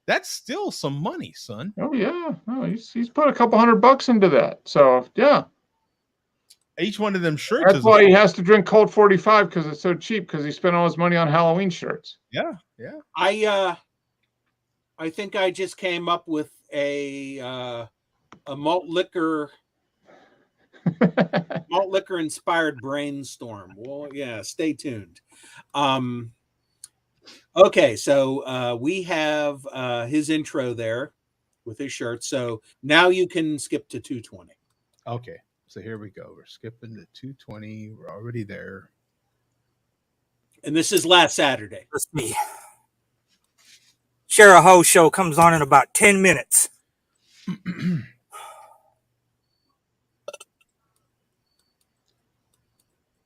That's still some money, son. Oh yeah, no, he's put a couple $100 into that. So yeah, Each one of them shirts. that's is why he has to drink cold 45 because it's so cheap. Because he spent all his money on Halloween shirts. Yeah. I think I just came up with a malt liquor inspired brainstorm. Well, yeah, stay tuned. Okay, so we have his intro there with his shirt. So now you can skip to 2:20. Okay. So here we go. We're skipping to 2:20. We're already there. And this is last Saturday. Let's see. Share a Ho show comes on in about 10 minutes.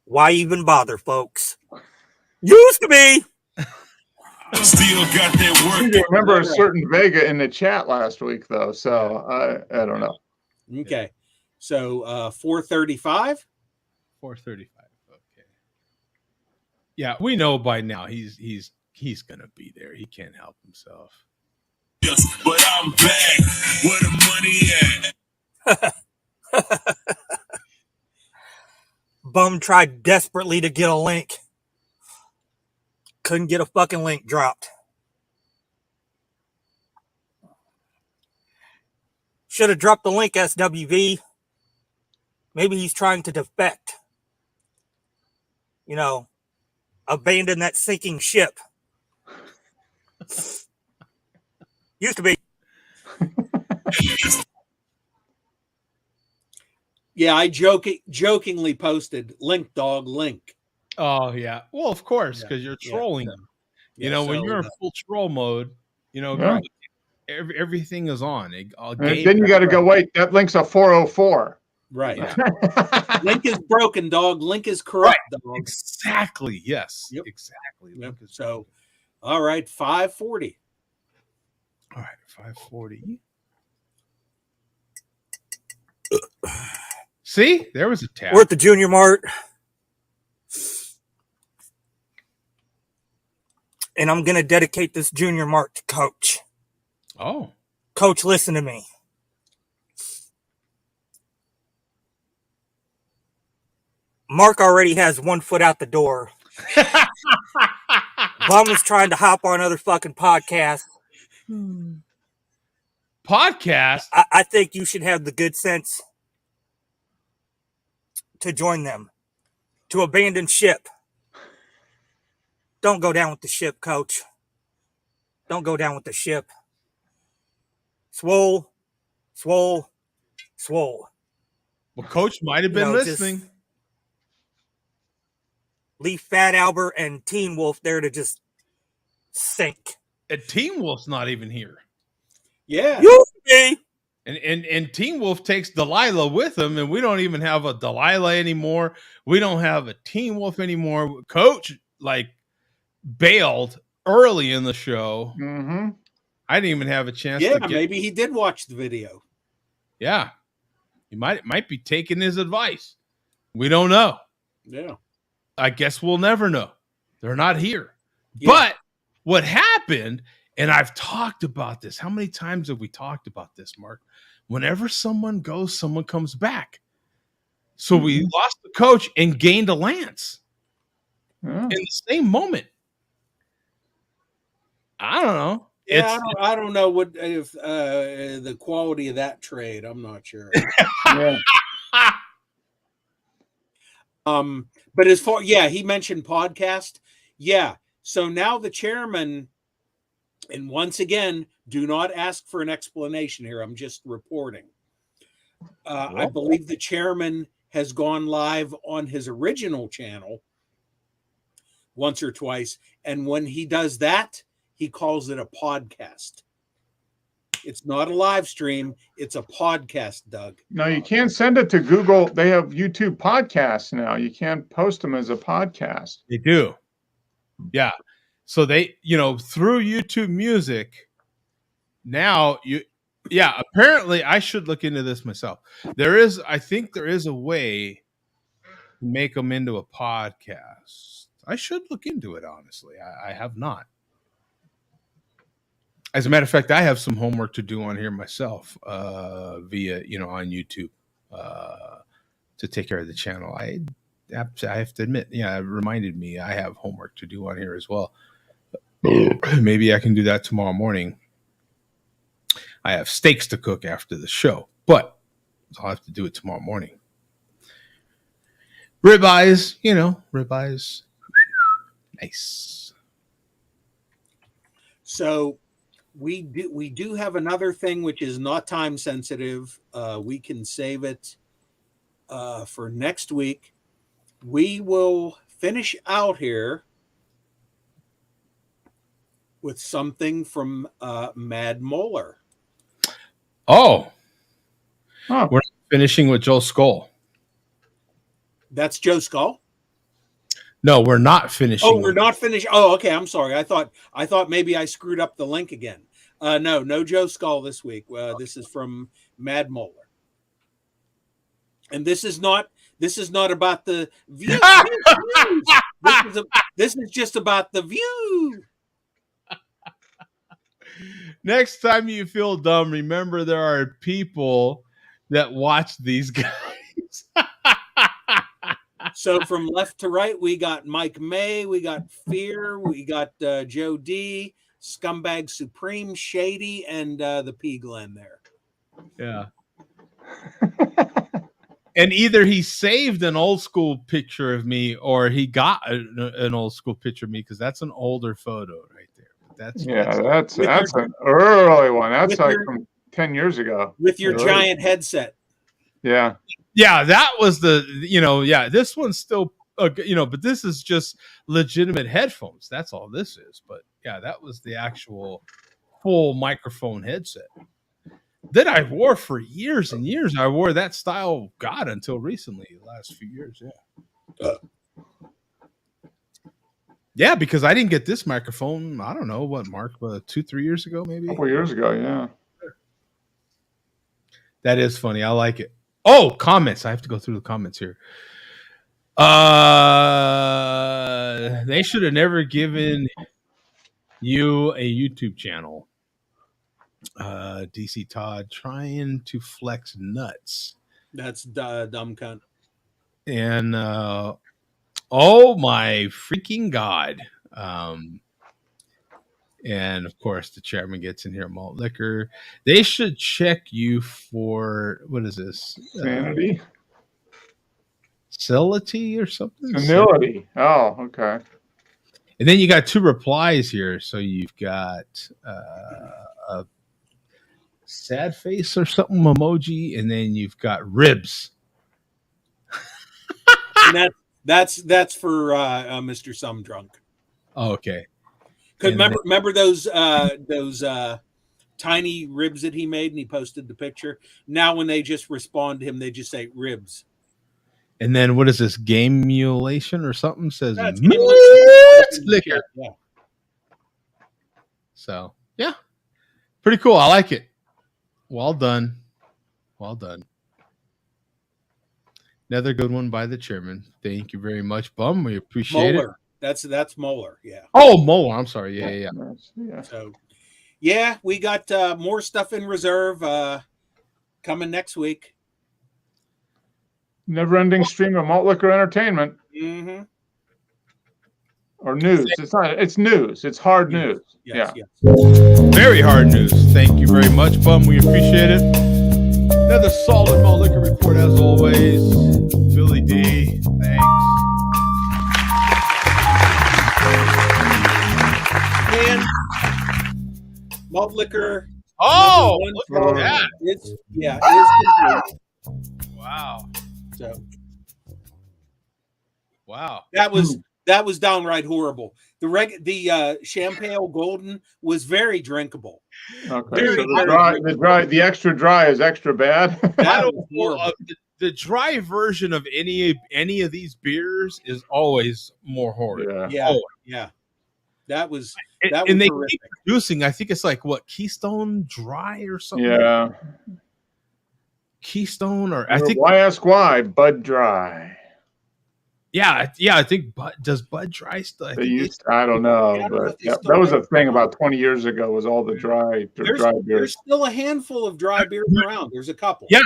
Why even bother, folks? Used to be. Still got that I work. do remember a certain Vega in the chat last week though, so I don't know. Okay. So 4:35. 4:35. Okay. Yeah, we know by now he's gonna be there. He can't help himself. Yes, but I'm back. Where the money at? Bum tried desperately to get a link. Couldn't get a fucking link dropped. Should have dropped the link, SWV. Maybe he's trying to defect. You know, abandon that sinking ship. Used to be. Yeah, I jokingly posted link dog link. Oh yeah. Well, of course, Yeah, because you're yeah, trolling so- them. yeah, When so, you're in full troll mode, Yeah. everything is on. And then you got to go, wait, that link's a 404. right. Yeah. Link is broken, dog. Link is corrupt, dog. Exactly. Yes. Yep. Exactly. Yep. Link is So, broken. all right, 540. All right, 540. See, there was a tap. We're at the Junior Mart. And I'm going to dedicate this Junior Mart to Coach. Oh. Coach, listen to me. Mark already has 1 foot out the door. Bum is trying to hop on other fucking podcasts. Podcast? I think you should have the good sense to join them. To abandon ship. Don't go down with the ship, Coach. Don't go down with the ship. Swole. Swole. Swole. Well, Coach might have been listening. Leave Fat Albert and Teen Wolf there to just sink. And Teen Wolf's not even here. Yeah. And Teen Wolf takes Delilah with him, and we don't even have a Delilah anymore. We don't have a Teen Wolf anymore. Coach bailed early in the show. Mm-hmm. I didn't even have a chance. Yeah, to get... maybe he did watch the video. Yeah, he might be taking his advice. We don't know. Yeah, I guess we'll never know. They're not here. Yeah. But what happened, and I've talked about this. How many times have we talked about this, Mark? Whenever someone goes, someone comes back. So we lost the coach and gained a Lance in the same moment. I don't know. Yeah, I don't know what if the quality of that trade. I'm not sure. Yeah. But as far, he mentioned podcast. Yeah. So now the chairman, and once again, do not ask for an explanation here. I'm just reporting. I believe the chairman has gone live on his original channel once or twice. And when he does that, he calls it a podcast. It's not a live stream. It's a podcast, Doug. No, you can't send it to Google. They have YouTube podcasts now. You can't post them as a podcast. They do. Yeah. So they, through YouTube Music, now apparently I should look into this myself. I think there is a way to make them into a podcast. I should look into it, honestly. I have not. As a matter of fact, I have some homework to do on here myself via, on YouTube to take care of the channel. I have to admit, it reminded me I have homework to do on here as well. Maybe I can do that tomorrow morning. I have steaks to cook after the show, but I'll have to do it tomorrow morning. Ribeyes, ribeyes. Nice. So we do have another thing which is not time sensitive. We can save it for next week. We will finish out here with something from Mad Moeller. Oh. We're not finishing with Joe Skull. That's Joe Skull? No, we're not finishing. Oh, we're not finished. Oh, okay. I'm sorry. I thought maybe I screwed up the link again. No Joe Skull this week. This is from Mad Moeller. And this is not about the view. This is just about the view. Next time you feel dumb, remember there are people that watch these guys. So from left to right, we got Mike May, we got Fear, we got Joe D, Scumbag Supreme, Shady, and the P Glenn there. Yeah. And either he saved an old school picture of me or he got an old school picture of me, because that's an older photo right there. That's an early one. That's like from 10 years ago. With your giant headset. Yeah. Yeah, that was the, this one's still, but this is just legitimate headphones. That's all this is. But yeah, that was the actual full microphone headset that I wore for years and years. I wore that style, God, until recently, the last few years. Yeah. Yeah, because I didn't get this microphone, I don't know what, Mark, 2-3 years ago, maybe? A couple years ago, yeah. That is funny. I like it. Oh, comments. I have to go through the comments here. They should have never given you a YouTube channel. DC Todd trying to flex nuts. That's dumb cunt. And oh my freaking God. And of course, the chairman gets in here. Malt liquor. They should check you for, what is this? Sanity? Senility or something? Senility. Oh, okay. And then you got 2 replies here. So you've got a sad face or something emoji, and then you've got ribs. And that's for Mr. Some Drunk. Oh, okay. Because remember those tiny ribs that he made, and he posted the picture. Now, when they just respond to him, they just say ribs. And then what is this, game emulation or something? Says That's liquor. Yeah. So yeah, pretty cool. I like it. Well done. Well done. Another good one by the chairman. Thank you very much, Bum. We appreciate Moeller. it. That's Moeller. Yeah. Oh, Moeller. I'm sorry. Yeah. So, yeah, we got more stuff in reserve coming next week. Never-ending stream of malt liquor entertainment. Mm-hmm. Or news. It's not. It's news. It's hard news. Yes, yeah. Yes. Very hard news. Thank you very much, Bum. We appreciate it. Another solid malt liquor report as always. Billy D. Thanks. Man, malt liquor. Oh, look at that. It's complete. Wow. So, wow. That was downright horrible. The Champel Golden was very drinkable. Okay. So the extra dry is extra bad. That was horrible. The dry version of any of these beers is always more horrid. Yeah. That was and they horrific. keep producing. I think it's like what, Keystone Dry or something. Yeah. Keystone, or I think. Why ask why? Bud Dry. Yeah. I think does Bud Dry still? I don't know, but that was a thing about 20 years ago. Was all the dry beers. There's still a handful of dry beers around. There's a couple. Yeah,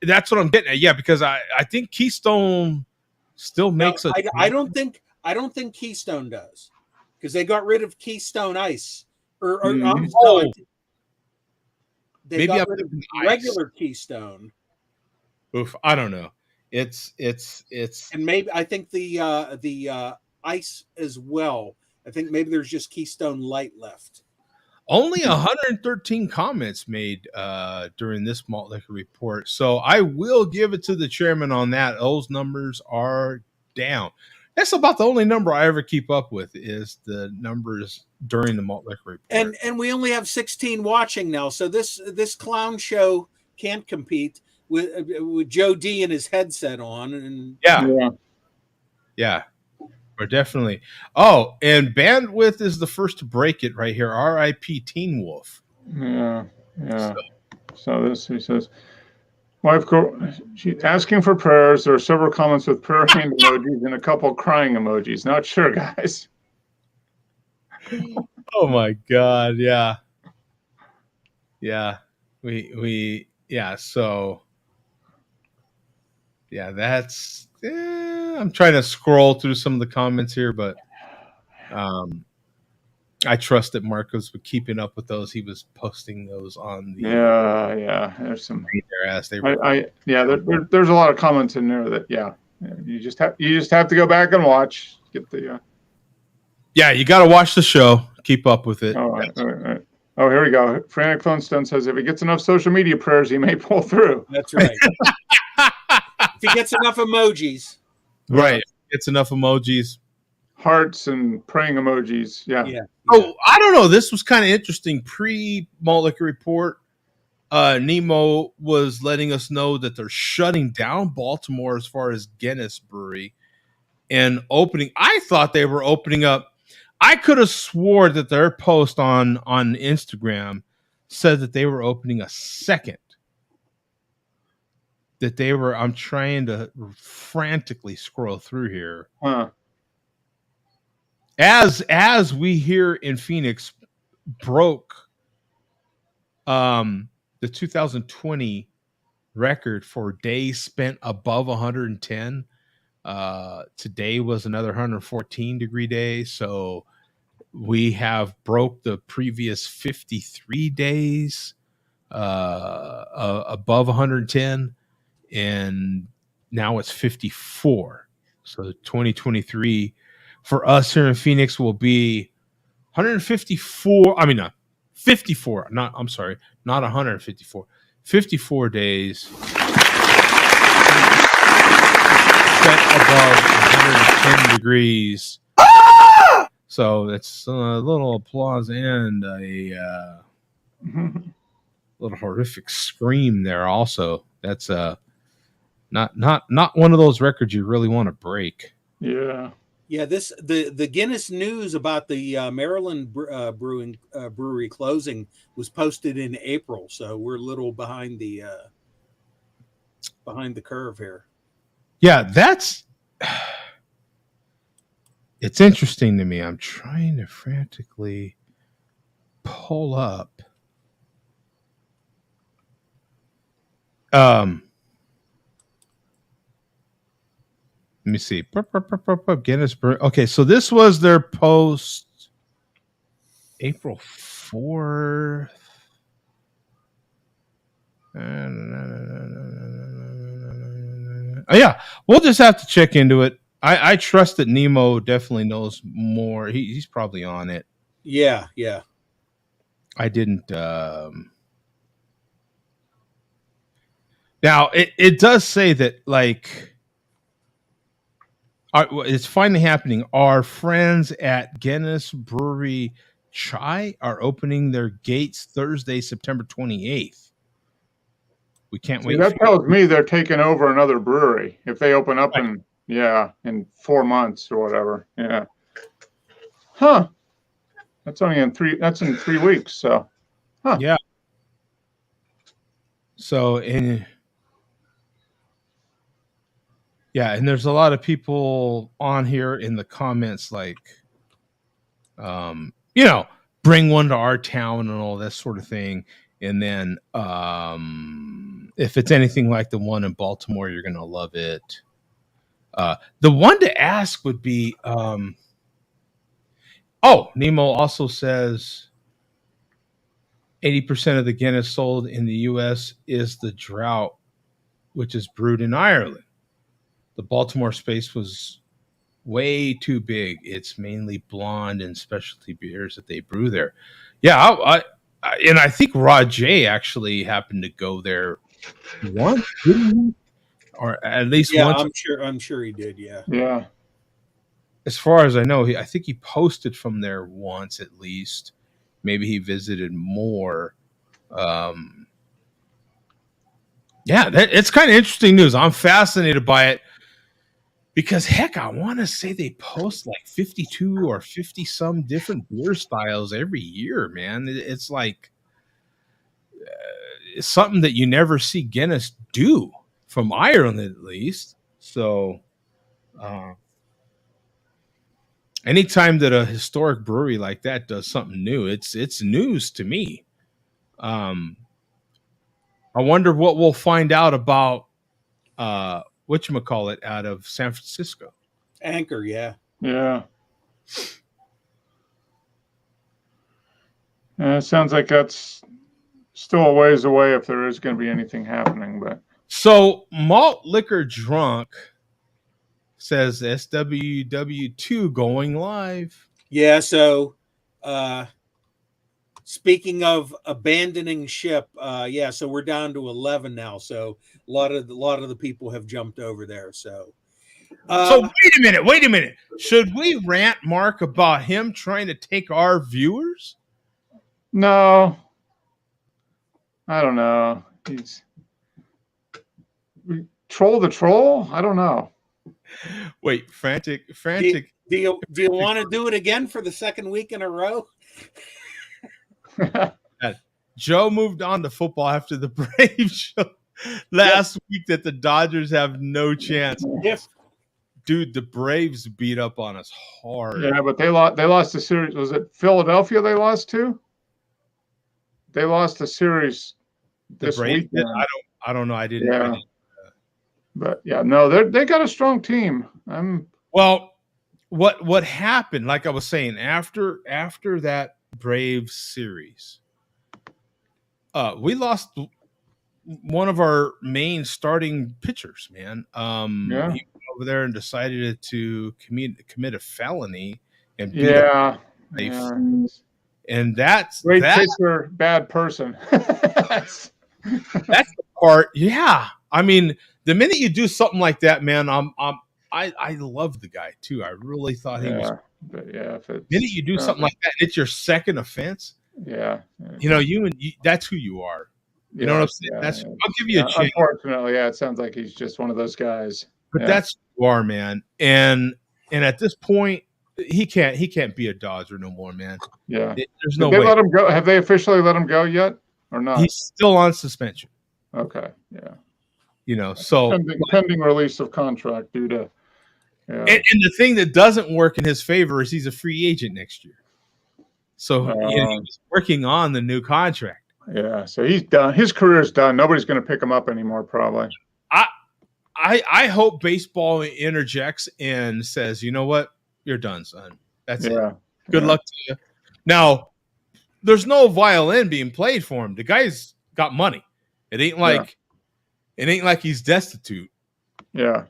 that's what I'm getting at. Yeah, because I think Keystone still makes I don't think Keystone does, because they got rid of Keystone Ice. They got rid of regular Keystone. Oof, I don't know. It's and maybe I think the ice as well. I think maybe there's just Keystone Light left. Only 113 comments made during this malt liquor report, so I will give it to the chairman on that. Those numbers are down. That's about the only number I ever keep up with, is the numbers during the malt liquor report. And we only have 16 watching now, so this clown show can't compete with Joe D and his headset on. And yeah, we're definitely. Oh, and Bandwidth is the first to break it right here. R.I.P. Teen Wolf. Yeah. So this, he says, wife, she's asking for prayers. There are several comments with prayer hand emojis and a couple crying emojis. Not sure, guys. Oh my God! Yeah. So yeah, that's. I'm trying to scroll through some of the comments here, but I trust that Marcos was keeping up with those. He was posting those on the. Yeah. There's some. As they were. There's a lot of comments in there that you just have to go back and watch. Get the. Yeah, you got to watch the show. Keep up with it. All right. Oh, here we go. Frantic Phone Stone says if he gets enough social media prayers, he may pull through. That's right. he gets enough emojis. Right. It's enough emojis. Hearts and praying emojis. Yeah. Yeah. Oh, I don't know. This was kind of interesting. Pre-Malt Liquor Report, Nemo was letting us know that they're shutting down Baltimore as far as Guinness Brewery and opening. I thought they were opening up. I could have swore that their post on Instagram said that they were opening a second. That they were. I'm trying to frantically scroll through here. Huh. As we here in Phoenix broke the 2020 record for days spent above 110. Today was another 114 degree day, so we have broke the previous 53 days above 110, and now it's 54. So 2023 for us here in Phoenix will be 154. I mean, not 54. I'm sorry, not 154. 54 days set above 110 degrees. So that's a little applause and a little horrific scream there. Also, that's not one of those records you really want to break. Yeah. Yeah, the Guinness news about the Maryland brewery closing was posted in April, so we're a little behind the curve here. Yeah, it's interesting to me. I'm trying to frantically pull up. Let me see. Guinness Brewery. Okay, so this was their post April 4th. Oh, yeah, we'll just have to check into it. I trust that Nemo definitely knows more. He's probably on it. Yeah. I didn't. Now it does say that it's finally happening. Our friends at Guinness Brewery Chai are opening their gates Thursday, September 28th. We can't wait. That tells me they're taking over another brewery if they open up in 4 months or whatever. Yeah. Huh. That's only in 3 weeks. So. Huh. Yeah. So and there's a lot of people on here in the comments bring one to our town and all that sort of thing. And then if it's anything like the one in Baltimore, you're going to love it. The one to ask would be, Nemo also says 80% of the Guinness sold in the U.S. is the Drought, which is brewed in Ireland. The Baltimore space was way too big. It's mainly blonde and specialty beers that they brew there. Yeah, and I think Rod J actually happened to go there once, or at least once. I'm sure he did. Yeah. Yeah. As far as I know, I think he posted from there once at least. Maybe he visited more. It's kind of interesting news. I'm fascinated by it. Because heck, I want to say they post like 52 or 50 some different beer styles every year, man. It's like it's something that you never see Guinness do from Ireland, at least. So, anytime that a historic brewery like that does something new, it's news to me. I wonder what we'll find out about whatchamacallit out of San Francisco. Anchor, yeah. Yeah. It sounds like that's still a ways away if there is going to be anything happening. But so Malt Liquor Drunk says SWW2 going live. Yeah, so Speaking of abandoning ship, yeah, so we're down to 11 now. So a lot of the people have jumped over there. So wait a minute. Should we rant Mark about him trying to take our viewers? No, I don't know. He's troll the troll. I don't know. Wait, frantic. do you want to do it again for the second week in a row? Joe moved on to football after the Braves show last week that the Dodgers have no chance. Yes. Dude, the Braves beat up on us hard. Yeah, but they lost the series. Was it Philadelphia they lost to? They lost the series this weekend. I don't know. I didn't. Yeah. But yeah, no, they got a strong team. Well, what happened? Like I was saying, after that Braves series, we lost one of our main starting pitchers. Man, he went over there and decided to commit a felony and beat up and that's great pitcher, bad person. That's the part. Yeah, I mean, the minute you do something like that, man, I love the guy too. I really thought he was. But yeah, if the minute you do something like that, it's your second offense. Yeah. You know, that's who you are. You know what I'm saying? I'll give you a chance. Unfortunately, it sounds like he's just one of those guys. But that's who you are, man. And at this point, he can't be a Dodger no more, man. Yeah. There's no way. They let him go? Have they officially let him go yet or not? He's still on suspension. Okay. Yeah. You know, so pending release of contract due to. Yeah. And the thing that doesn't work in his favor is he's a free agent next year. So he's working on the new contract. Yeah, so he's done. His career's done. Nobody's going to pick him up anymore, probably. I hope baseball interjects and says, you know what, you're done, son. That's it. Good luck to you. Now, there's no violin being played for him. The guy's got money. It ain't like he's destitute. Yeah.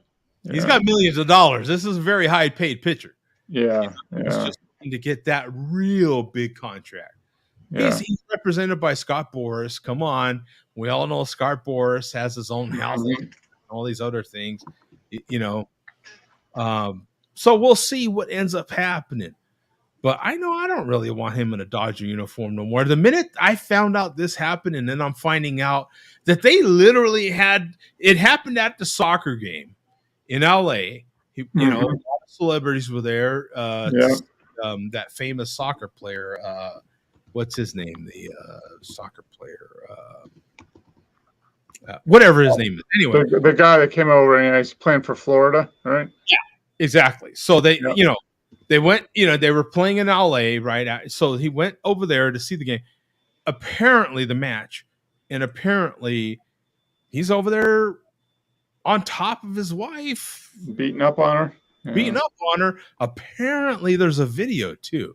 He's got millions of dollars. This is a very high paid pitcher. Yeah. He's just looking to get that real big contract. Yeah. He's represented by Scott Boras. Come on. We all know Scott Boras has his own house and all these other things, you know. So we'll see what ends up happening. But I know I don't really want him in a Dodger uniform no more. The minute I found out this happened, and then I'm finding out that they literally it happened at the soccer game in LA. You know, a lot of celebrities were there. That famous soccer player, what's his name? The soccer player, whatever his name is. Anyway, the guy that came over and he's playing for Florida, right? Yeah, exactly. So they, you know, they went. You know, they were playing in LA, right? So he went over there to see the game. Apparently, the match, and apparently, he's over there on top of his wife, beating up on her. Apparently, there's a video too.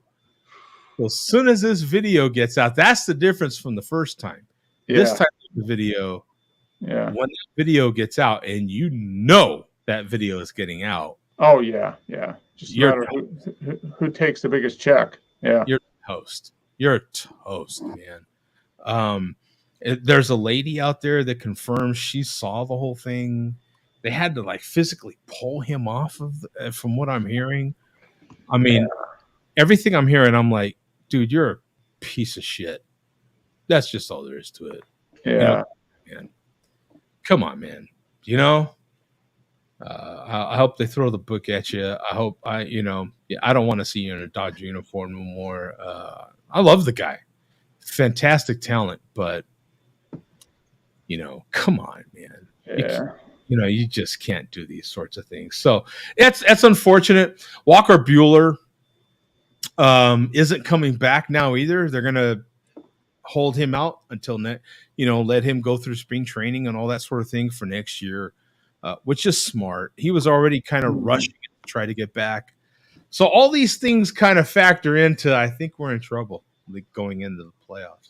So as soon as this video gets out, that's the difference from the first time. This type of video, when that video gets out, and you know that video is getting out. Oh yeah. Just matter who takes the biggest check. Yeah, you're toast. You're toast, man. There's a lady out there that confirms she saw the whole thing. They had to like physically pull him off of, from what I'm hearing. I mean, everything I'm hearing, I'm like, dude, you're a piece of shit. That's just all there is to it. Yeah. You know, man. Come on, man. You know, I hope they throw the book at you. I hope I don't want to see you in a Dodger uniform no more. I love the guy. Fantastic talent, but you know, come on, man. Yeah. You just can't do these sorts of things. So that's unfortunate. Walker Buehler isn't coming back now either. They're gonna hold him out until let him go through spring training and all that sort of thing for next year, which is smart. He was already kind of rushing to try to get back. So all these things kind of factor into, I think we're in trouble going into the playoffs.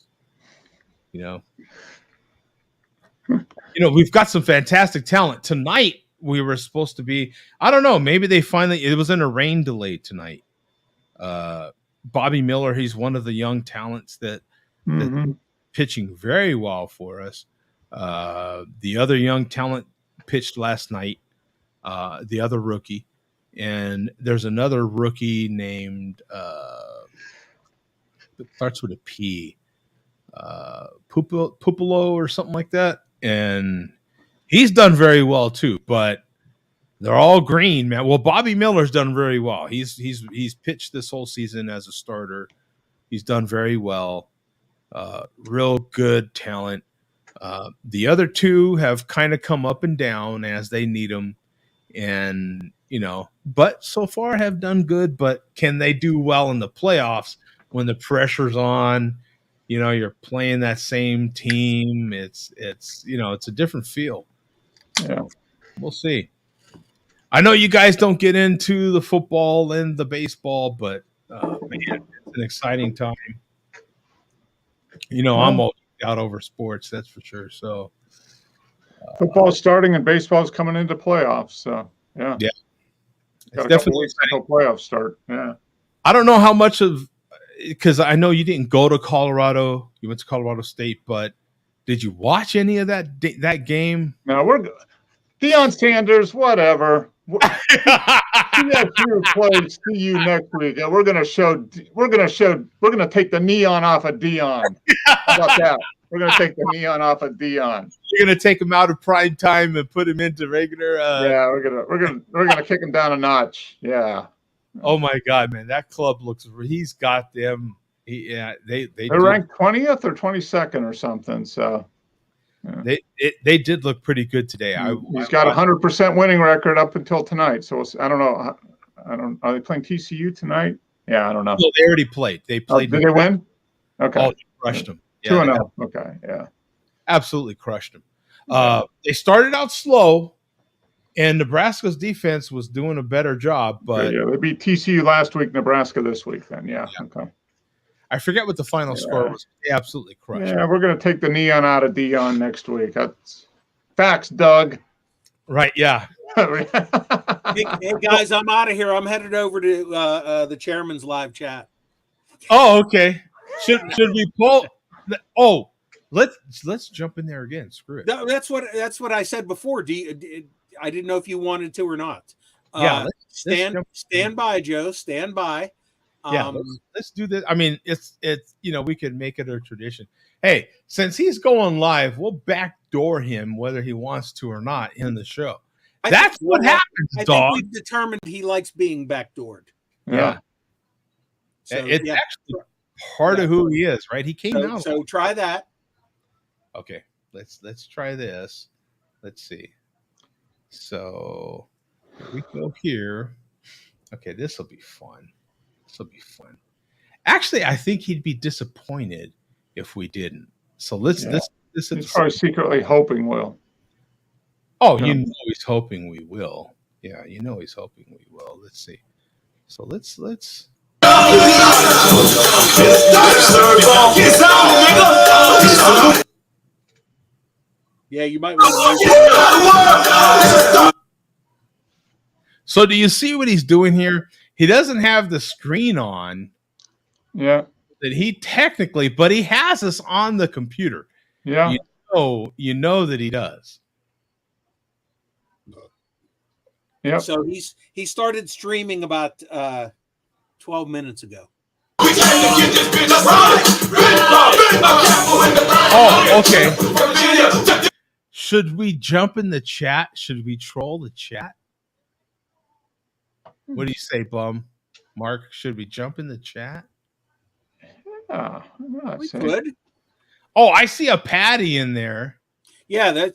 We've got some fantastic talent. Tonight, we were supposed to be, I don't know, maybe it was in a rain delay tonight. Bobby Miller, he's one of the young talents that, I think, Mhm. pitching very well for us. The other young talent pitched last night, the other rookie. And there's another rookie named, it starts with a P, Pupolo or something like that. And he's done very well too, but they're all green, man. Well, Bobby Miller's done very well. He's pitched this whole season as a starter. He's done very well. Real good talent. The other two have kind of come up and down as they need them. And, but so far have done good. But can they do well in the playoffs when the pressure's on? You're playing that same team. It's a different feel. Yeah. We'll see. I know you guys don't get into the football and the baseball, but man, it's an exciting time. I'm all out over sports, that's for sure. So football's starting and baseball's coming into playoffs. So yeah, got a couple weeks until playoffs start. Yeah, I don't know how much because I know you didn't go to Colorado. You went to Colorado State, but did you watch any of that game? No, we're good. Deion Sanders, whatever. CSU plays CU next week, and we're gonna take the neon off of Deion. How about that? We're gonna take the neon off of Deion. You're gonna take him out of prime time and put him into regular. Yeah, we're gonna kick him down a notch. Yeah. Oh my God, man, that club looks. He's got them. They're ranked 20th or 22nd or something. So. Yeah. They did look pretty good today. He's got a 100% winning record up until tonight. So I don't know. Are they playing TCU tonight? Yeah, I don't know. No, they already played. They played. Did they win? Okay. Oh, they crushed them. 2-0. Okay. Yeah. Absolutely crushed them. They started out slow, and Nebraska's defense was doing a better job. But they beat TCU last week, Nebraska this week. Then okay. I forget what the final score was. They absolutely crushed. Yeah, we're going to take the neon out of Deion next week. That's facts, Doug. Right, yeah. Hey, guys, I'm out of here. I'm headed over to the chairman's live chat. Oh, okay. Should we pull? Oh, let's jump in there again. Screw it. No, that's what I said before. I didn't know if you wanted to or not. Yeah. Stand by, Joe. Stand by. Yeah, let's do this. I mean, it's we could make it a tradition. Hey, since he's going live, we'll backdoor him whether he wants to or not in the show. That's what happens, I dog. think we've determined he likes being backdoored. Yeah. So, it's actually part of who he is, right? He came out. So try that. Okay, let's try this. Let's see. So we go here. Okay, this will be fun. Actually, I think he'd be disappointed if we didn't. So let's. He's probably secretly hoping we'll. Oh, he's hoping we will. Yeah, he's hoping we will. Let's see. So let's. Yeah, you might want to. So do you see what he's doing here? He doesn't have the screen on. Yeah. That he technically, but he has us on the computer. Yeah. You know that he does. Yeah. So he started streaming about 12 minutes ago. Oh, okay. Should we jump in the chat? Should we troll the chat? What do you say, Bum? Mark, should we jump in the chat? We could. Oh, I see a Patty in there. Yeah,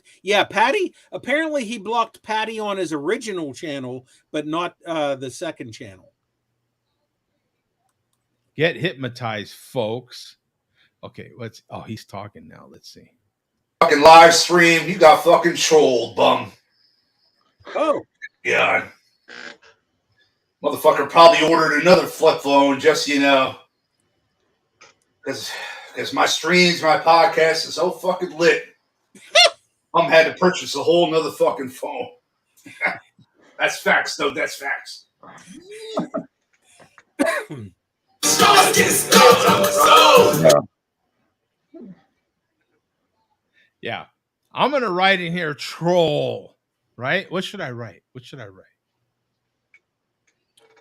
Patty. Apparently, he blocked Patty on his original channel, but not the second channel. Get hypnotized, folks. Okay, he's talking now. Let's see. Fucking live stream. You got fucking trolled, bum. Oh. Yeah. Motherfucker probably ordered another flip phone just, because my streams, my podcast is so fucking lit. Had to purchase a whole nother fucking phone. That's facts, though. That's facts. Yeah. I'm going to write in here troll, right? What should I write?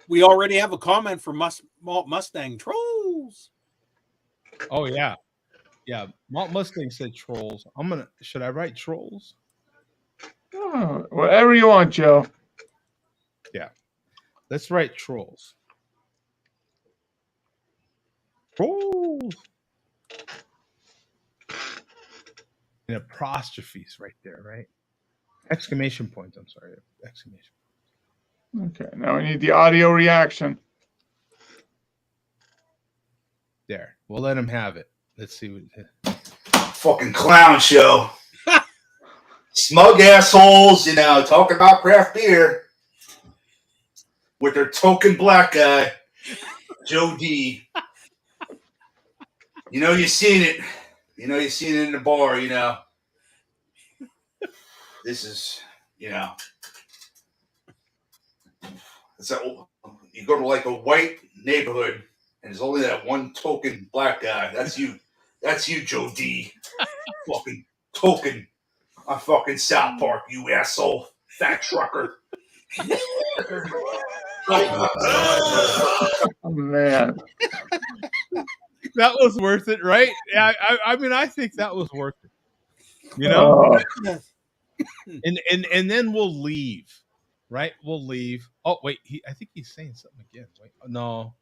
We already have a comment from Malt Mustang Trolls. Oh, yeah. Yeah. Malt Mustang said trolls. Should I write trolls? Oh, whatever you want, Joe. Yeah. Let's write trolls. Trolls. And apostrophes right there, right? Exclamation points. I'm sorry. Exclamation. Okay, now we need the audio reaction. There. We'll let him have it. Let's see what. Fucking clown show. Smug assholes, talking about craft beer with their token black guy, Joe D. You seen it. You seen it in the bar, This is, it's you go to like a white neighborhood and there's only that one token black guy. That's you. That's you, Joe D. Fucking token on fucking South Park, you asshole. Fat trucker. Oh, man. That was worth it, right? Yeah, I mean, I think that was worth it. And then we'll leave, right? We'll leave. Oh wait, I think he's saying something again. Wait, no.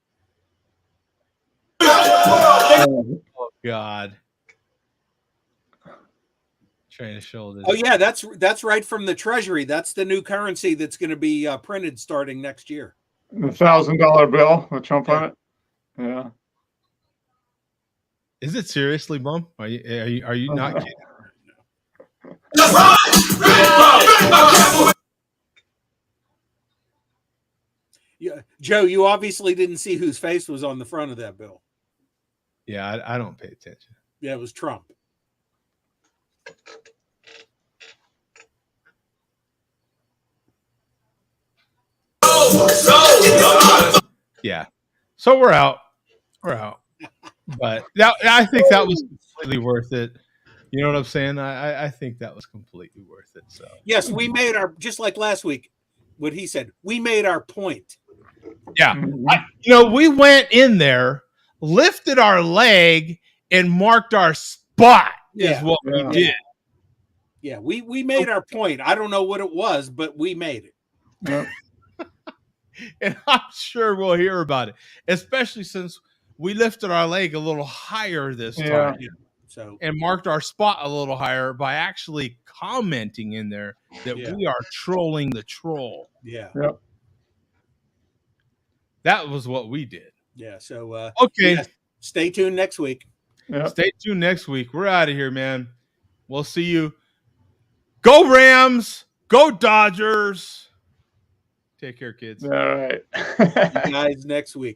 Oh God. Trying to show this. Oh yeah, that's right from the Treasury. That's the new currency that's going to be printed starting next year. The $1,000 bill with Trump on it. Yeah. Is it seriously, Bum? Are you not kidding? Yeah, Joe, you obviously didn't see whose face was on the front of that bill. Yeah, I don't pay attention. Yeah, it was Trump. Yeah. So we're out. But I think that was completely worth it. You know what I'm saying? I think that was completely worth it. So yes, we made just like last week, what he said. We made our point. Yeah. We went in there, lifted our leg, and marked our spot is what we did. Yeah, we made our point. I don't know what it was, but we made it. Yep. And I'm sure we'll hear about it, especially since we lifted our leg a little higher this time. So and marked our spot a little higher by actually commenting in there that we are trolling the troll. Yeah. Yep. That was what we did. Yeah. So okay. Yeah, stay tuned next week. Yep. Stay tuned next week. We're out of here, man. We'll see you. Go Rams. Go Dodgers. Take care, kids. All right. You guys next week.